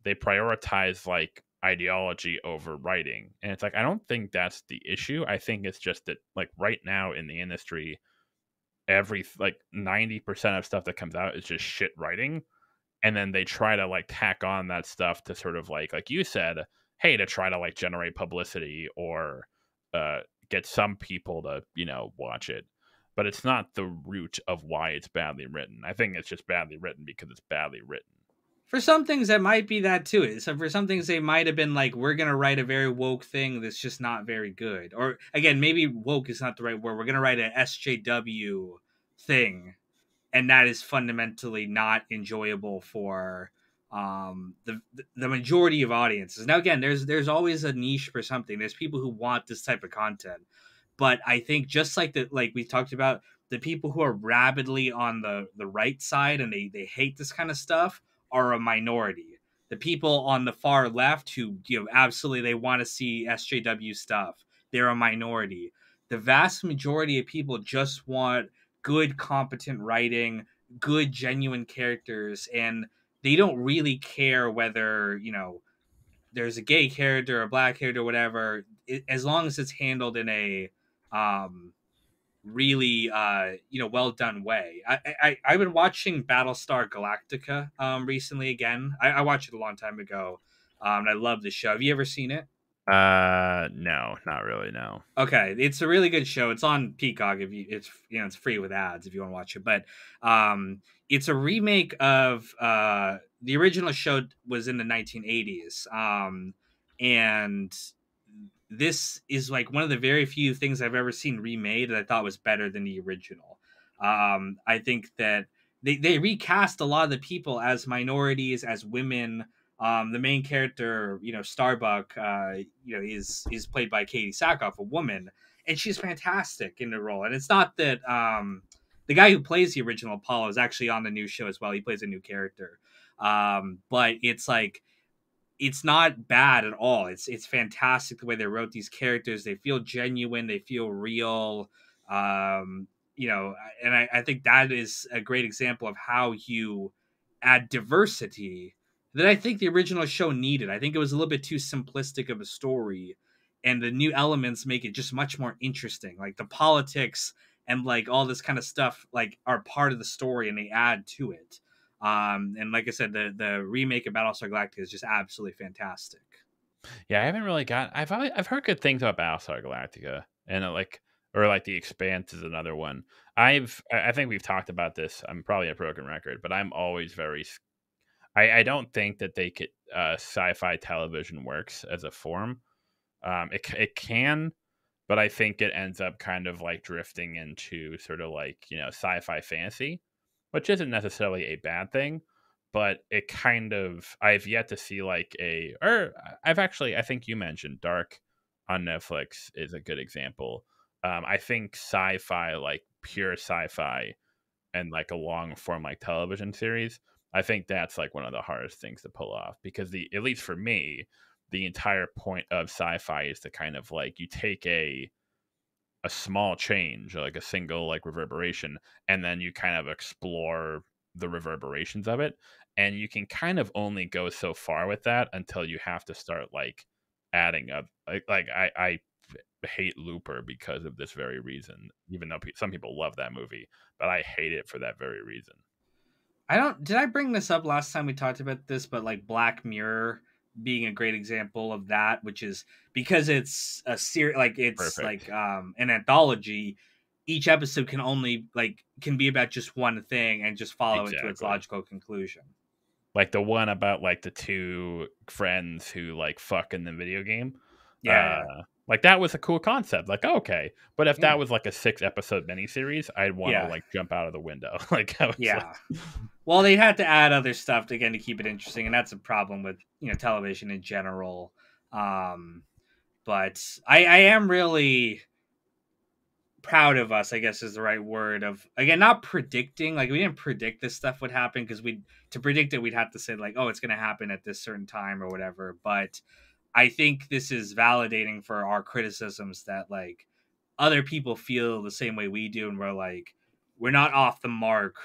S2: they prioritize like ideology over writing. And it's like, I don't think that's the issue. I think it's just that, like, right now in the industry, every like 90% of stuff that comes out is just shit writing, and then they try to like tack on that stuff to sort of like you said, hey, to try to like generate publicity or uh get some people to watch it. But it's not the root of why it's badly written. I think it's just badly written because it's badly written.
S1: For some things, that might be that too. So for some things, they might have been like, we're going to write a very woke thing that's just not very good. Or again, maybe woke is not the right word. We're going to write an SJW thing, and that is fundamentally not enjoyable for the majority of audiences. Now, again, there's always a niche for something. There's people who want this type of content. But I think, just like we talked about, the people who are rabidly on the right side and they hate this kind of stuff are a minority. The people on the far left who absolutely they want to see SJW stuff, they're a minority. The vast majority of people just want good, competent writing, good, genuine characters, and they don't really care whether there's a gay character, a black character, whatever. As long as it's handled in a um, really well done way. I've been watching Battlestar Galactica recently again. I watched it a long time ago, and I love the show. Have you ever seen it?
S2: No, not really, no.
S1: Okay, it's a really good show. It's on Peacock. If you, it's free with ads if you want to watch it. But it's a remake of the original show was in the 1980s, and this is like one of the very few things I've ever seen remade that I thought was better than the original. I think that they recast a lot of the people as minorities, as women. The main character, Starbuck, is played by Katie Sackhoff, a woman, and she's fantastic in the role. And it's not that the guy who plays the original Apollo is actually on the new show as well. He plays a new character, but it's like it's not bad at all. It's fantastic the way they wrote these characters. They feel genuine. They feel real. Um, and I think that is a great example of how you add diversity that I think the original show needed. I think it was a little bit too simplistic of a story, and the new elements make it just much more interesting. Like the politics and like all this kind of stuff like are part of the story and they add to it. And like I said, the remake of Battlestar Galactica is just absolutely fantastic.
S2: Yeah, I haven't really got. I've heard good things about Battlestar Galactica, and or like The Expanse is another one. I think we've talked about this. I'm probably a broken record, but I'm always I don't think that they could sci-fi television works as a form. It can, but I think it ends up kind of like drifting into sort of like sci-fi fantasy, which isn't necessarily a bad thing, but it kind of I've yet to see like I think you mentioned Dark on Netflix is a good example. I think sci-fi, like pure sci-fi, and like a long form like television series, I think that's like one of the hardest things to pull off because the at least for me, the entire point of sci-fi is to kind of like you take a small change, like a single like reverberation, and then you kind of explore the reverberations of it. And you can kind of only go so far with that until you have to start like adding up. I hate Looper because of this very reason, even though some people love that movie, but I hate it for that very reason.
S1: I don't did I bring this up last time we talked about this, but like Black Mirror being a great example of that, which is because it's a series, like it's
S2: Perfect.
S1: like an anthology. Each episode can be about just one thing and just follow it to its
S2: Exactly.
S1: logical conclusion.
S2: Like the one about like the two friends who like fuck in the video game.
S1: Yeah,
S2: Uh like that was a cool concept. Like, okay. But if
S1: yeah,
S2: that was like a 6 episode miniseries, I'd want to
S1: yeah,
S2: like jump out of the window. Like I was like
S1: yeah. Well, they had to add other stuff again to keep it interesting, and that's a problem with television in general. Um, but I am really proud of us, I guess is the right word, of again not predicting. Like we didn't predict this stuff would happen because we to predict it we'd have to say like, oh, it's going to happen at this certain time or whatever. But I think this is validating for our criticisms that like other people feel the same way we do, and we're not off the mark,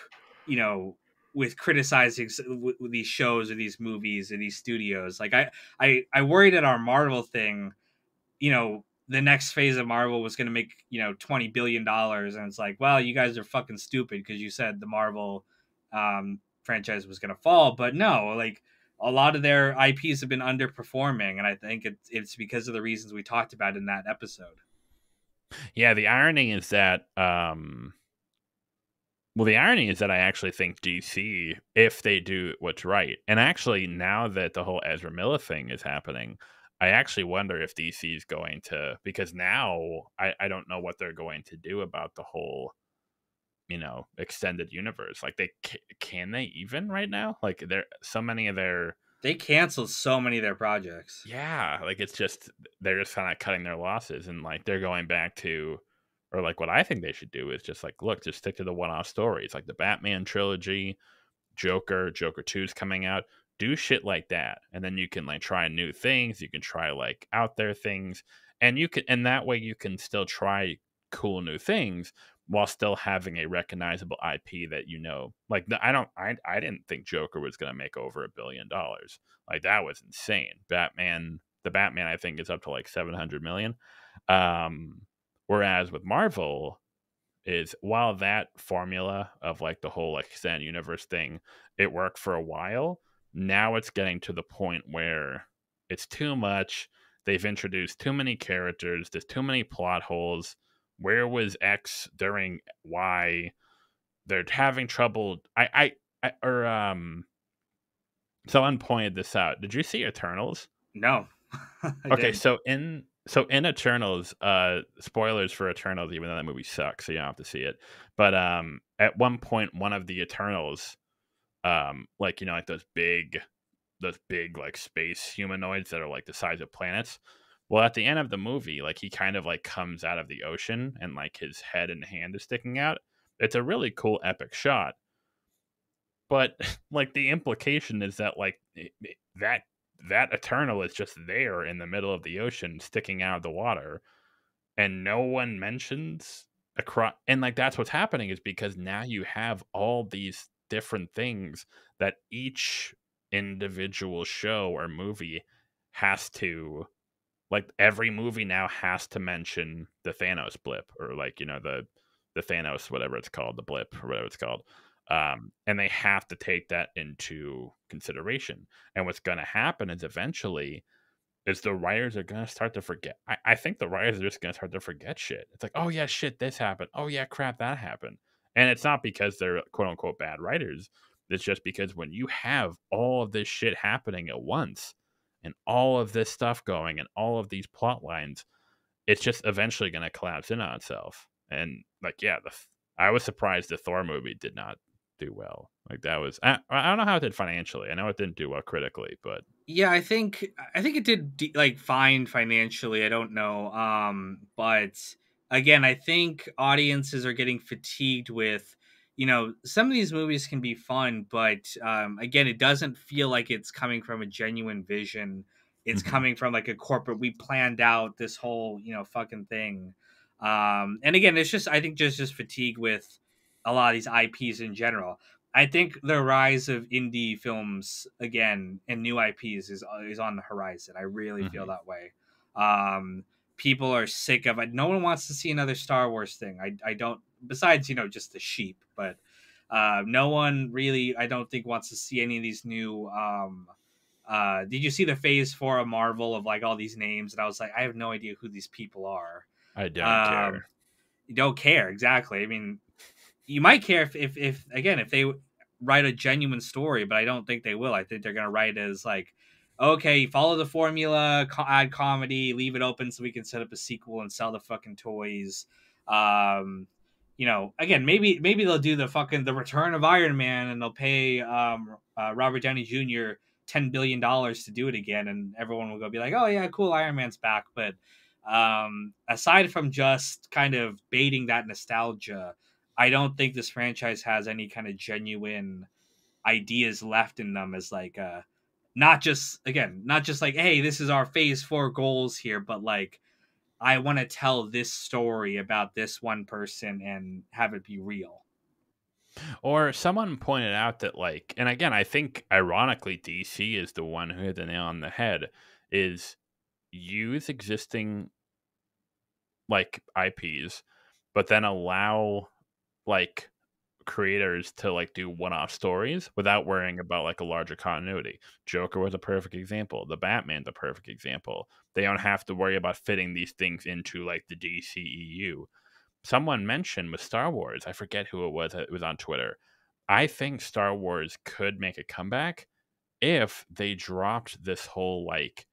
S1: you know, with criticizing with these shows or these movies or these studios. Like I worried at our Marvel thing, the next phase of Marvel was going to make, $20 billion. And it's like, well, you guys are fucking stupid because you said the Marvel franchise was going to fall. But no, like a lot of their IPs have been underperforming. And I think it's because of the reasons we talked about in that episode.
S2: yeah, the irony is that the irony is that I actually think DC, if they do what's right, and actually now that the whole Ezra Miller thing is happening, I actually wonder if DC is going to, because now I don't know what they're going to do about the whole, extended universe. Like can they even right now? Like there so many of their
S1: They canceled so many of their projects.
S2: yeah, like it's just they're just kind of cutting their losses and like they're going back to or like what I think they should do is just like look, just stick to the one-off stories like the Batman trilogy, Joker 2 is coming out. Do shit like that. And then you can like try new things. You can try like out there things. And that way you can still try cool new things while still having a recognizable IP that Like I didn't think Joker was gonna make over $1 billion. Like that was insane. The Batman I think is up to like 700 million. Whereas with Marvel, is while that formula of like the whole like extended universe thing, it worked for a while. Now it's getting to the point where it's too much. They've introduced too many characters. There's too many plot holes. Where was X during Y? They're having trouble. Someone pointed this out. Did you see Eternals?
S1: No, I
S2: Okay,
S1: didn't.
S2: so in Eternals, spoilers for Eternals, even though that movie sucks, so you don't have to see it. But at one point, one of the Eternals, like like those big those big like space humanoids that are like the size of planets. Well, at the end of the movie, like he kind of like comes out of the ocean and like his head and hand is sticking out. It's a really cool epic shot, but like the implication is that like that that Eternal is just there in the middle of the ocean sticking out of the water, and no one mentions across, and like that's what's happening is because now you have all these different things that each individual show or movie has to, like every movie now has to mention the Thanos blip, or like the Thanos whatever it's called, the blip or whatever it's called. And they have to take that into consideration. And what's going to happen is eventually is the writers are gonna start to forget. I think the writers are just gonna start to forget shit. It's like, oh yeah, shit, this happened. Oh yeah, crap, that happened. And it's not because they're quote unquote bad writers. It's just because when you have all of this shit happening at once and all of this stuff going and all of these plot lines, it's just eventually gonna collapse in on itself. And like, yeah, I was surprised the Thor movie did not do well. Like that was I don't know how it did financially. I know it didn't do well critically, but
S1: Yeah, I think it did like fine financially. I don't know, but again, I think audiences are getting fatigued with, some of these movies can be fun, but again, it doesn't feel like it's coming from a genuine vision. It's
S2: mhm.
S1: coming from like a corporate. We planned out this whole fucking thing, and again, it's just I think just fatigue with a lot of these IPs in general. I think the rise of indie films again and new IPs is on the horizon. I really feel
S2: Mhm.
S1: that way. Um, People are sick of it. No one wants to see another Star Wars thing. I don't. Besides, just the sheep, but no one really. I don't think wants to see any of these new. Did you see the Phase 4 of Marvel of like all these names? And I was like, I have no idea who these people are.
S2: I don't
S1: Um,
S2: care.
S1: you don't care exactly. I mean, you might care if again if they write a genuine story, but I don't think they will. I think they're gonna write it as like, okay, follow the formula, add comedy, leave it open so we can set up a sequel and sell the fucking toys. Um, again, maybe they'll do the return of Iron Man and they'll pay Robert Downey Jr. $10 billion to do it again, and everyone will go be like, oh yeah, cool, Iron Man's back. But aside from just kind of baiting that nostalgia, I don't think this franchise has any kind of genuine ideas left in them as like not just like, hey, this is our phase 4 goals here, but like I want to tell this story about this one person and have it be real.
S2: Or someone pointed out that like, and again, I think ironically DC is the one who hit the nail on the head, is use existing like IPs, but then allow like creators to like do one-off stories without worrying about like a larger continuity. Joker was a perfect example. The Batman's a perfect example. They don't have to worry about fitting these things into like the DCEU. Someone mentioned with Star Wars, I forget who it was on Twitter. I think Star Wars could make a comeback if they dropped this whole like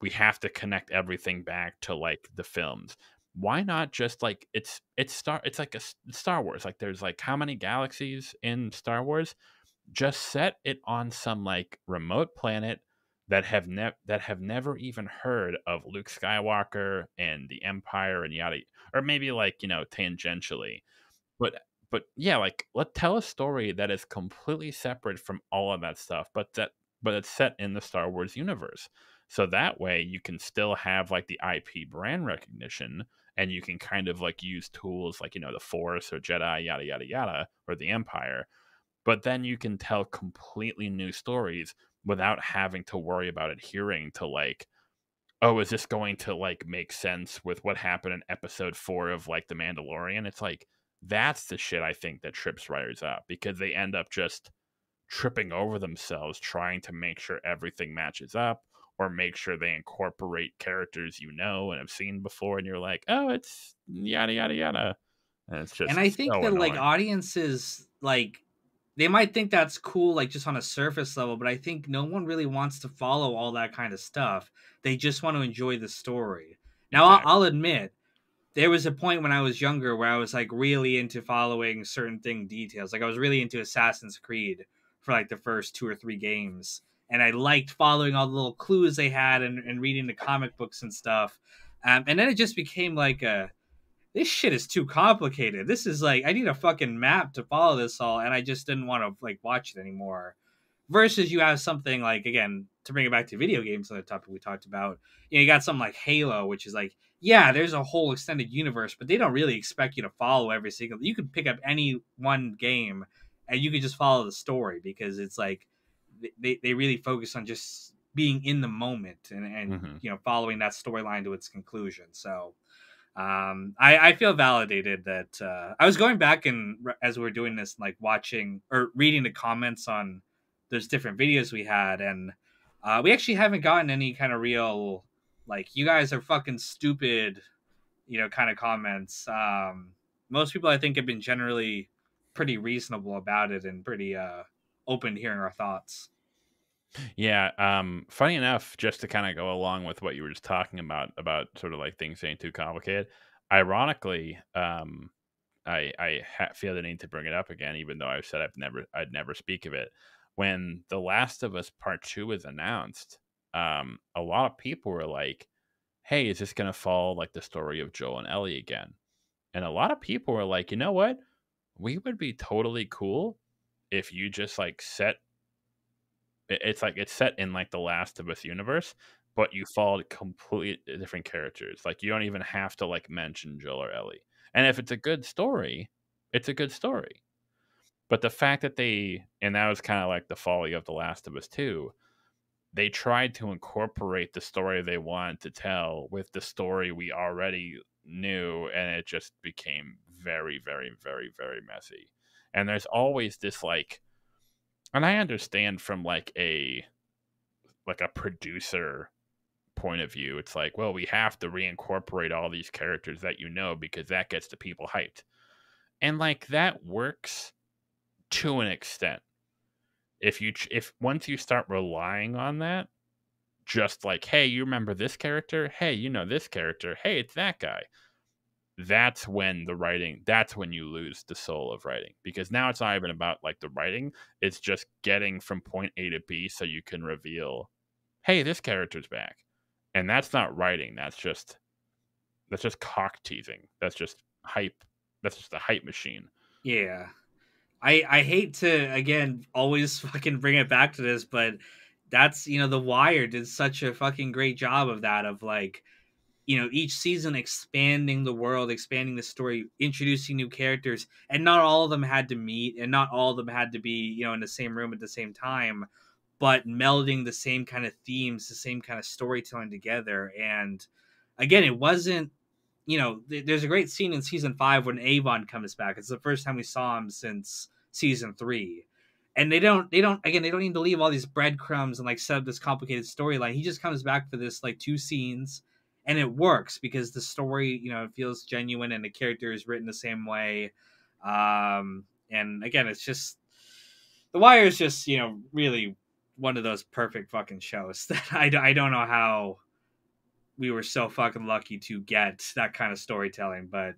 S2: we have to connect everything back to like the films. Why not just like it's like Star Wars. Like there's like how many galaxies in Star Wars? Just set it on some like remote planet that have never even heard of Luke Skywalker and the Empire and yada, or maybe like tangentially, but yeah, like let tell a story that is completely separate from all of that stuff, but it's set in the Star Wars universe. So that way you can still have like the IP brand recognition, and you can kind of like use tools like the Force or Jedi yada yada yada or the Empire, but then you can tell completely new stories without having to worry about adhering to like, oh, is this going to like make sense with what happened in episode 4 of like The Mandalorian? It's like that's the shit I think that trips writers up, because they end up just tripping over themselves trying to make sure everything matches up, or make sure they incorporate characters and have seen before, and you're like, oh, it's yada yada yada, and it's
S1: And I
S2: just
S1: think
S2: so
S1: that like
S2: annoying.
S1: audiences like they might think that's cool like just on a surface level, but I think no one really wants to follow all that kind of stuff. They just want to enjoy the story. Now I'll
S2: Exactly.
S1: admit there was a point when I was younger where I was like really into following certain thing details. Like I was really into Assassin's Creed for like the first 2 or 3 games. and I liked following all the little clues they had and reading the comic books and stuff. And then it just became like this shit is too complicated. This is like I need a fucking map to follow this all, and I just didn't want to like watch it anymore. Versus you have something like, again, to bring it back to video games, on the topic we talked about, you got something like Halo, which is like, yeah, there's a whole extended universe, but they don't really expect you to follow every single. You could pick up any one game, and you could just follow the story because it's like they really focus on just being in the moment and
S2: Mm-hmm.
S1: following that storyline to its conclusion. So I feel validated that I was going back and as we were doing this, like watching or reading the comments on those different videos we had, and we actually haven't gotten any kind of real like you guys are fucking stupid, kind of comments. Most people I think have been generally pretty reasonable about it and pretty open to hearing our thoughts.
S2: Yeah, funny enough, just to kind of go along with what you were just talking about sort of like things ain't too complicated. Ironically, feel the need to bring it up again, even though I've said I'd never speak of it. When The Last of Us Part Two was announced, a lot of people were like, "Hey, is this gonna follow like the story of Joel and Ellie again?" And a lot of people were like, "You know what? We would be totally cool if you just like it's like it's set in like the Last of Us universe, but you followed completely different characters. Like you don't even have to like mention Joel or Ellie. And if it's a good story, it's a good story. But the fact that and that was kind of like the folly of The Last of Us 2, they tried to incorporate the story they wanted to tell with the story we already knew, and it just became very, very, very, very messy. And there's always this like, and I understand from like a producer point of view, it's like, well, we have to reincorporate all these characters that you know because that gets the people hyped. And like that works to an extent. If once you start relying on that, just like, hey, you remember this character? Hey, you know this character? Hey, it's that guy. That's when you lose the soul of writing, because now it's not even about like the writing, it's just getting from point A to B so you can reveal, hey, this character's back. And that's not writing, that's just cock teasing. That's just hype. That's just a hype machine.
S1: Yeah. I hate to again always fucking bring it back to this, but that's The Wire did such a fucking great job of that, of like each season expanding the world, expanding the story, introducing new characters, and not all of them had to meet, and not all of them had to be in the same room at the same time, but melding the same kind of themes, the same kind of storytelling together. And again, it wasn't there's a great scene in season 5 when Avon comes back. It's the first time we saw him since season 3. And they don't need to leave all these breadcrumbs and like set up this complicated storyline. He just comes back for this like 2 scenes, and it works because the story, it feels genuine and the character is written the same way. And again, it's just The Wire is just, really one of those perfect fucking shows that I don't know how we were so fucking lucky to get that kind of storytelling. But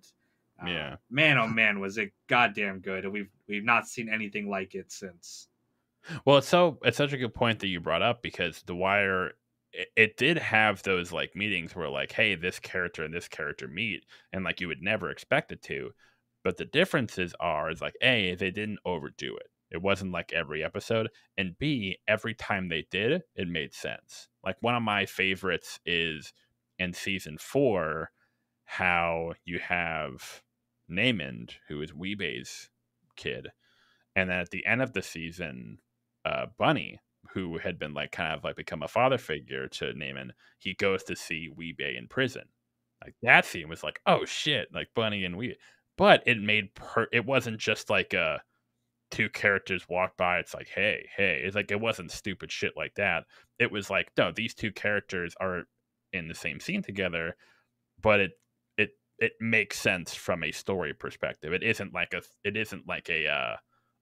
S2: Yeah.
S1: man, oh man, was it goddamn good! And we've not seen anything like it since.
S2: Well, it's such a good point that you brought up, because The Wire, it did have those like meetings where like, hey, this character and this character meet, and like you would never expect it to. But the differences is like, A, they didn't overdo it. It wasn't like every episode, and B, every time they did, it made sense. Like one of my favorites is in season 4, how you have Namond, who is Weebei's kid, and then at the end of the season, Bunny, who had been like kind of like become a father figure to Naaman, he goes to see Weebay in prison. Like that scene was like, oh shit, like Bunny and Weebay. But it wasn't just like two characters walk by. It's like, hey, hey. It's like it wasn't stupid shit like that. It was like, no, these two characters are in the same scene together, but it makes sense from a story perspective. It isn't like a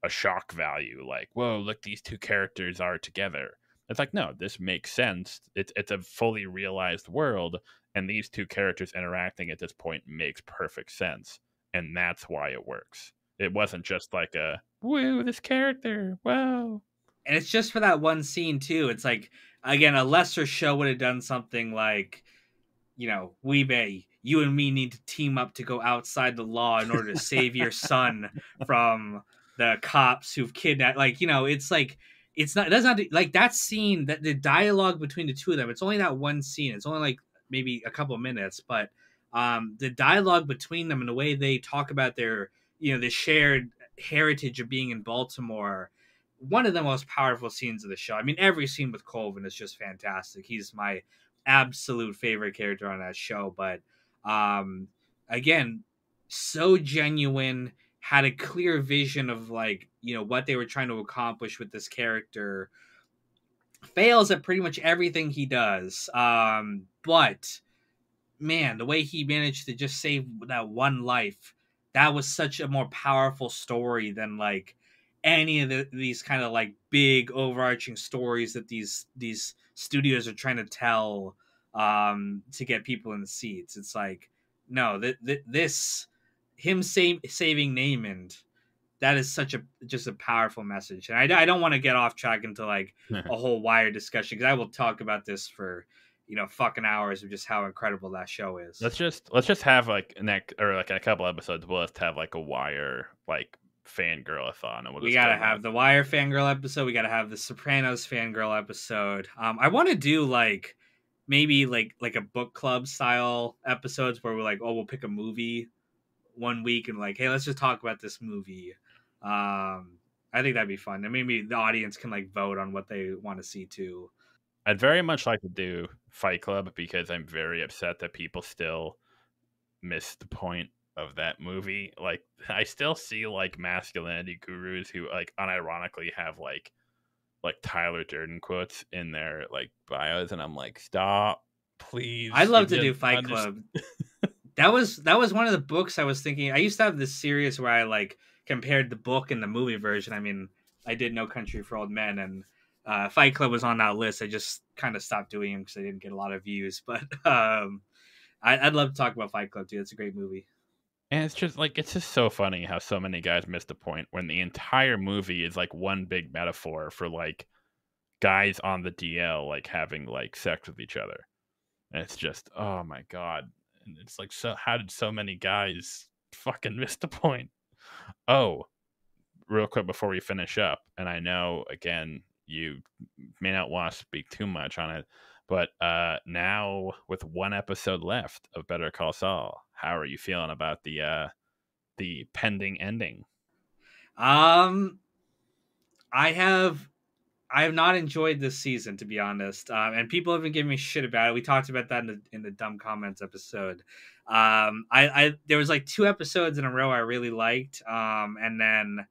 S2: shock value, like, whoa, look, these two characters are together. It's like, no, this makes sense. It's a fully realized world, and these two characters interacting at this point makes perfect sense, and that's why it works. It wasn't just like a woo, this character, whoa.
S1: and it's just for that one scene too. It's like, again, a lesser show would have done something like, Weebay, you and me need to team up to go outside the law in order to save your son from the cops who've kidnapped. Like, it's like, it's not, it doesn't have to, like, that scene, that the dialogue between the two of them, it's only that one scene. It's only like maybe a couple of minutes, but the dialogue between them and the way they talk about their, the shared heritage of being in Baltimore, one of the most powerful scenes of the show. I mean, every scene with Colvin is just fantastic. He's my absolute favorite character on that show. But um, again, so genuine, had a clear vision of, like, what they were trying to accomplish with this character. Fails at pretty much everything he does. But man, the way he managed to just save that one life, that was such a more powerful story than like any of these kind of like big overarching stories that these studios are trying to tell to get people in the seats. It's like, no, this him saving Namond, that is such a just a powerful message. And I don't want to get off track into like a whole Wire discussion, because I will talk about this for fucking hours of just how incredible that show is.
S2: Let's just have like like a couple episodes. We'll just have like a Wire like fangirl-a-thon, and
S1: We gotta have the Wire fangirl episode. We gotta have the Sopranos fangirl episode. I want to do like maybe like a book club style episodes where we're like, oh, we'll pick a movie one week and like, hey, let's just talk about this movie. I think that'd be fun, and maybe the audience can like vote on what they want to see too.
S2: I'd very much like to do Fight Club, because I'm very upset that people still miss the point of that movie. Like, I still see like masculinity gurus who like unironically have like Tyler Durden quotes in their like bios, and I'm like, stop, please.
S1: I'd love to do Fight Club. That was one of the books I was thinking. I used to have this series where I like compared the book and the movie version. I mean, I did No Country for Old Men, and Fight Club was on that list. I just kind of stopped doing them because I didn't get a lot of views. But I'd love to talk about Fight Club too. It's a great movie.
S2: And it's just so funny how so many guys miss the point when the entire movie is like one big metaphor for like guys on the DL like having like sex with each other. And it's just, oh my god. And it's like, so how did so many guys fucking miss the point? Oh, real quick before we finish up, and I know again you may not want to speak too much on it, but now with one episode left of Better Call Saul, how are you feeling about the pending ending?
S1: I have not enjoyed this season, to be honest, and people have been giving me shit about it. We talked about that in the dumb comments episode. I there was like 2 episodes in a row I really liked, and then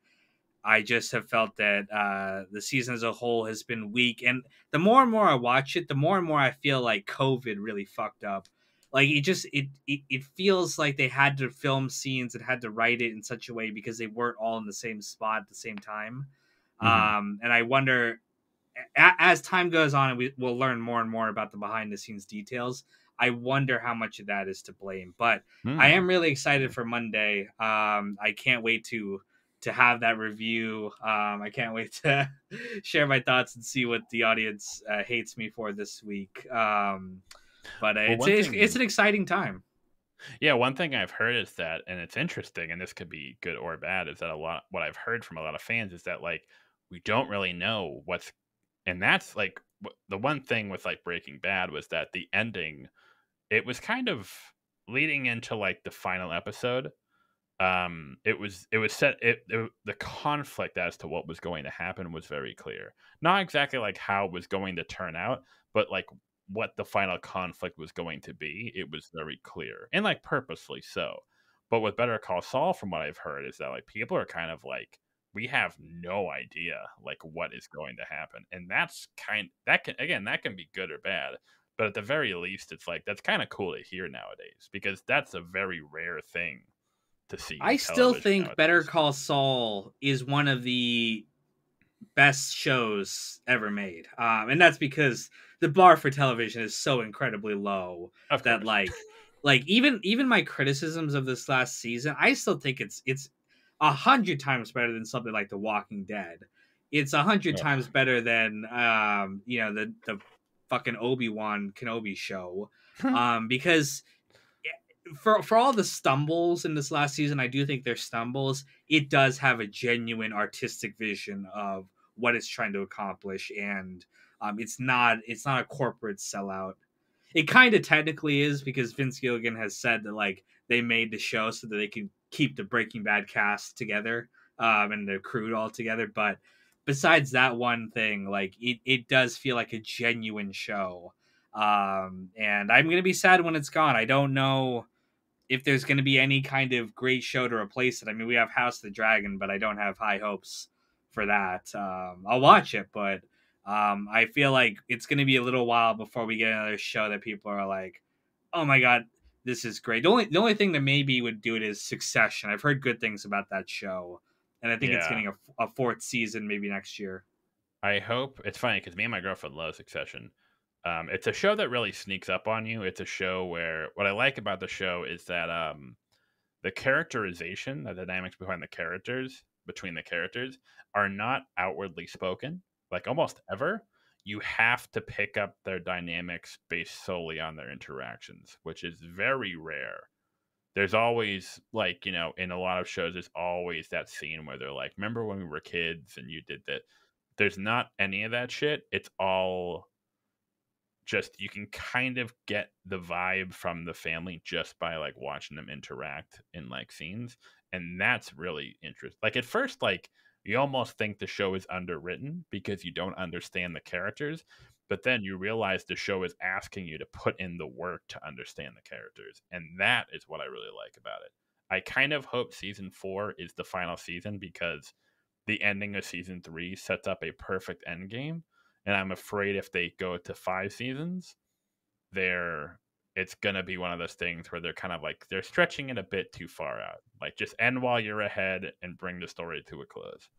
S1: I just have felt that the season as a whole has been weak. And the more and more I watch it, the more and more I feel like COVID really fucked up. Like it feels like they had to film scenes and had to write it in such a way because they weren't all in the same spot at the same time. And I wonder, as time goes on and we'll learn more and more about the behind the scenes details, I wonder how much of that is to blame. But I am really excited for Monday. I can't wait to have that review. I can't wait to share my thoughts and see what the audience hates me for this week. But it's an exciting time.
S2: Yeah, one thing I've heard is that, and it's interesting, and this could be good or bad, is that what I've heard from a lot of fans is that like we don't really know what's, and that's like the one thing with like Breaking Bad was that the ending, it was kind of leading into like the final episode. It was set, the conflict as to what was going to happen was very clear. Not exactly like how it was going to turn out, but like what the final conflict was going to be. It was very clear, and like purposely so. But with Better Call Saul, from what I've heard, is that like people are kind of like, we have no idea like what is going to happen, and that can be good or bad. But at the very least, it's like that's kind of cool to hear nowadays, because that's a very rare thing to see.
S1: I still think nowadays. Better Call Saul is one of the best shows ever made, and that's because the bar for television is so incredibly low that like even my criticisms of this last season, I still think it's 100 times better than something like The Walking Dead. it's 100
S2: Ugh.
S1: times better than the fucking Obi-Wan Kenobi show. Because for all the stumbles in this last season, I do think they're stumbles. It does have a genuine artistic vision of what it's trying to accomplish, and it's not a corporate sellout. It kind of technically is, because Vince Gilligan has said that like they made the show so that they could keep the Breaking Bad cast together, and the crew all together. But besides that one thing, like it does feel like a genuine show. And I'm gonna be sad when it's gone. I don't know if there's going to be any kind of great show to replace it. I mean, we have House of the Dragon, but I don't have high hopes for that. I'll watch it, but I feel like it's going to be a little while before we get another show that people are like, "Oh my god, this is great." The only thing that maybe would do it is Succession. I've heard good things about that show, and I think it's
S2: Yeah.
S1: getting a fourth season maybe next year.
S2: I hope it's funny because me and my girlfriend love Succession. It's a show that really sneaks up on you. It's a show where what I like about the show is that the characterization, the dynamics behind the characters, between the characters, are not outwardly spoken. Like almost ever, you have to pick up their dynamics based solely on their interactions, which is very rare. There's always like, in a lot of shows, there's always that scene where they're like, remember when we were kids and you did that? There's not any of that shit. It's all just you can kind of get the vibe from the family just by like watching them interact in like scenes, and that's really interesting. Like at first, like you almost think the show is underwritten because you don't understand the characters, but then you realize the show is asking you to put in the work to understand the characters, and that is what I really like about it. I kind of hope season 4 is the final season because the ending of season 3 sets up a perfect end game, and I'm afraid if they go to 5 seasons, they're it's gonna be one of those things where they're kind of like they're stretching it a bit too far out. Like just end while you're ahead and bring the story to a close.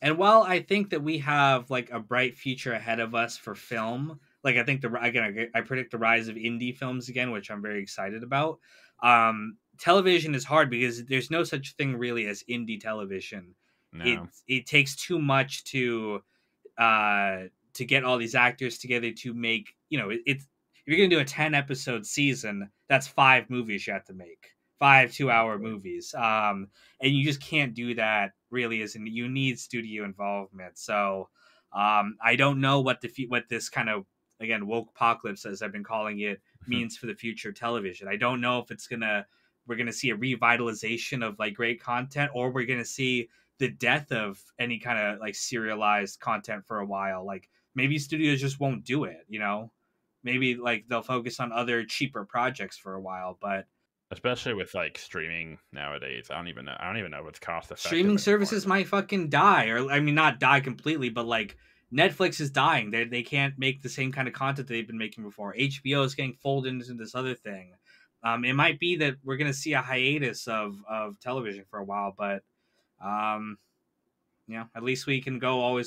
S1: And while I think that we have like a bright future ahead of us for film, like I think I predict the rise of indie films again, which I'm very excited about. Television is hard because there's no such thing really as indie television. It
S2: No,
S1: it takes too much uh to get all these actors together to make, it's if you're gonna do a 10 episode season, that's 5 movies you have to make, 5 2-hour
S2: exactly.
S1: movies. And you just can't do that really, as in you need studio involvement. So I don't know what this kind of, again, woke apocalypse, as I've been calling it, means for the future of television. I don't know if we're gonna see a revitalization of like great content, or we're gonna see the death of any kind of like serialized content for a while. Like maybe studios just won't do it. Maybe like they'll focus on other cheaper projects for a while, but
S2: Especially with like streaming nowadays. I don't even know what's cost effective
S1: streaming
S2: anymore.
S1: services might fucking die, or I mean not die completely, but like Netflix is dying. They can't make the same kind of content they've been making before. HBO is getting folded into this other thing. It might be that we're gonna see a hiatus of television for a while, but um, at least we can go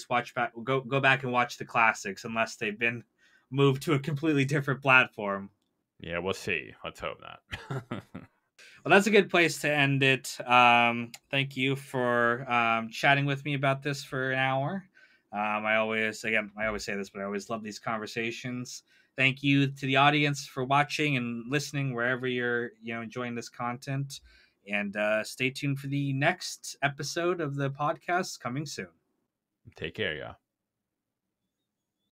S1: back and watch the classics, unless they've been moved to a completely different platform.
S2: Yeah, we'll see. Let's hope not.
S1: Well, that's a good place to end it. Thank you for chatting with me about this for an hour. I always say this, but I always love these conversations. Thank you to the audience for watching and listening wherever you're enjoying this content. And stay tuned for the next episode of the podcast coming soon.
S2: Take care, y'all.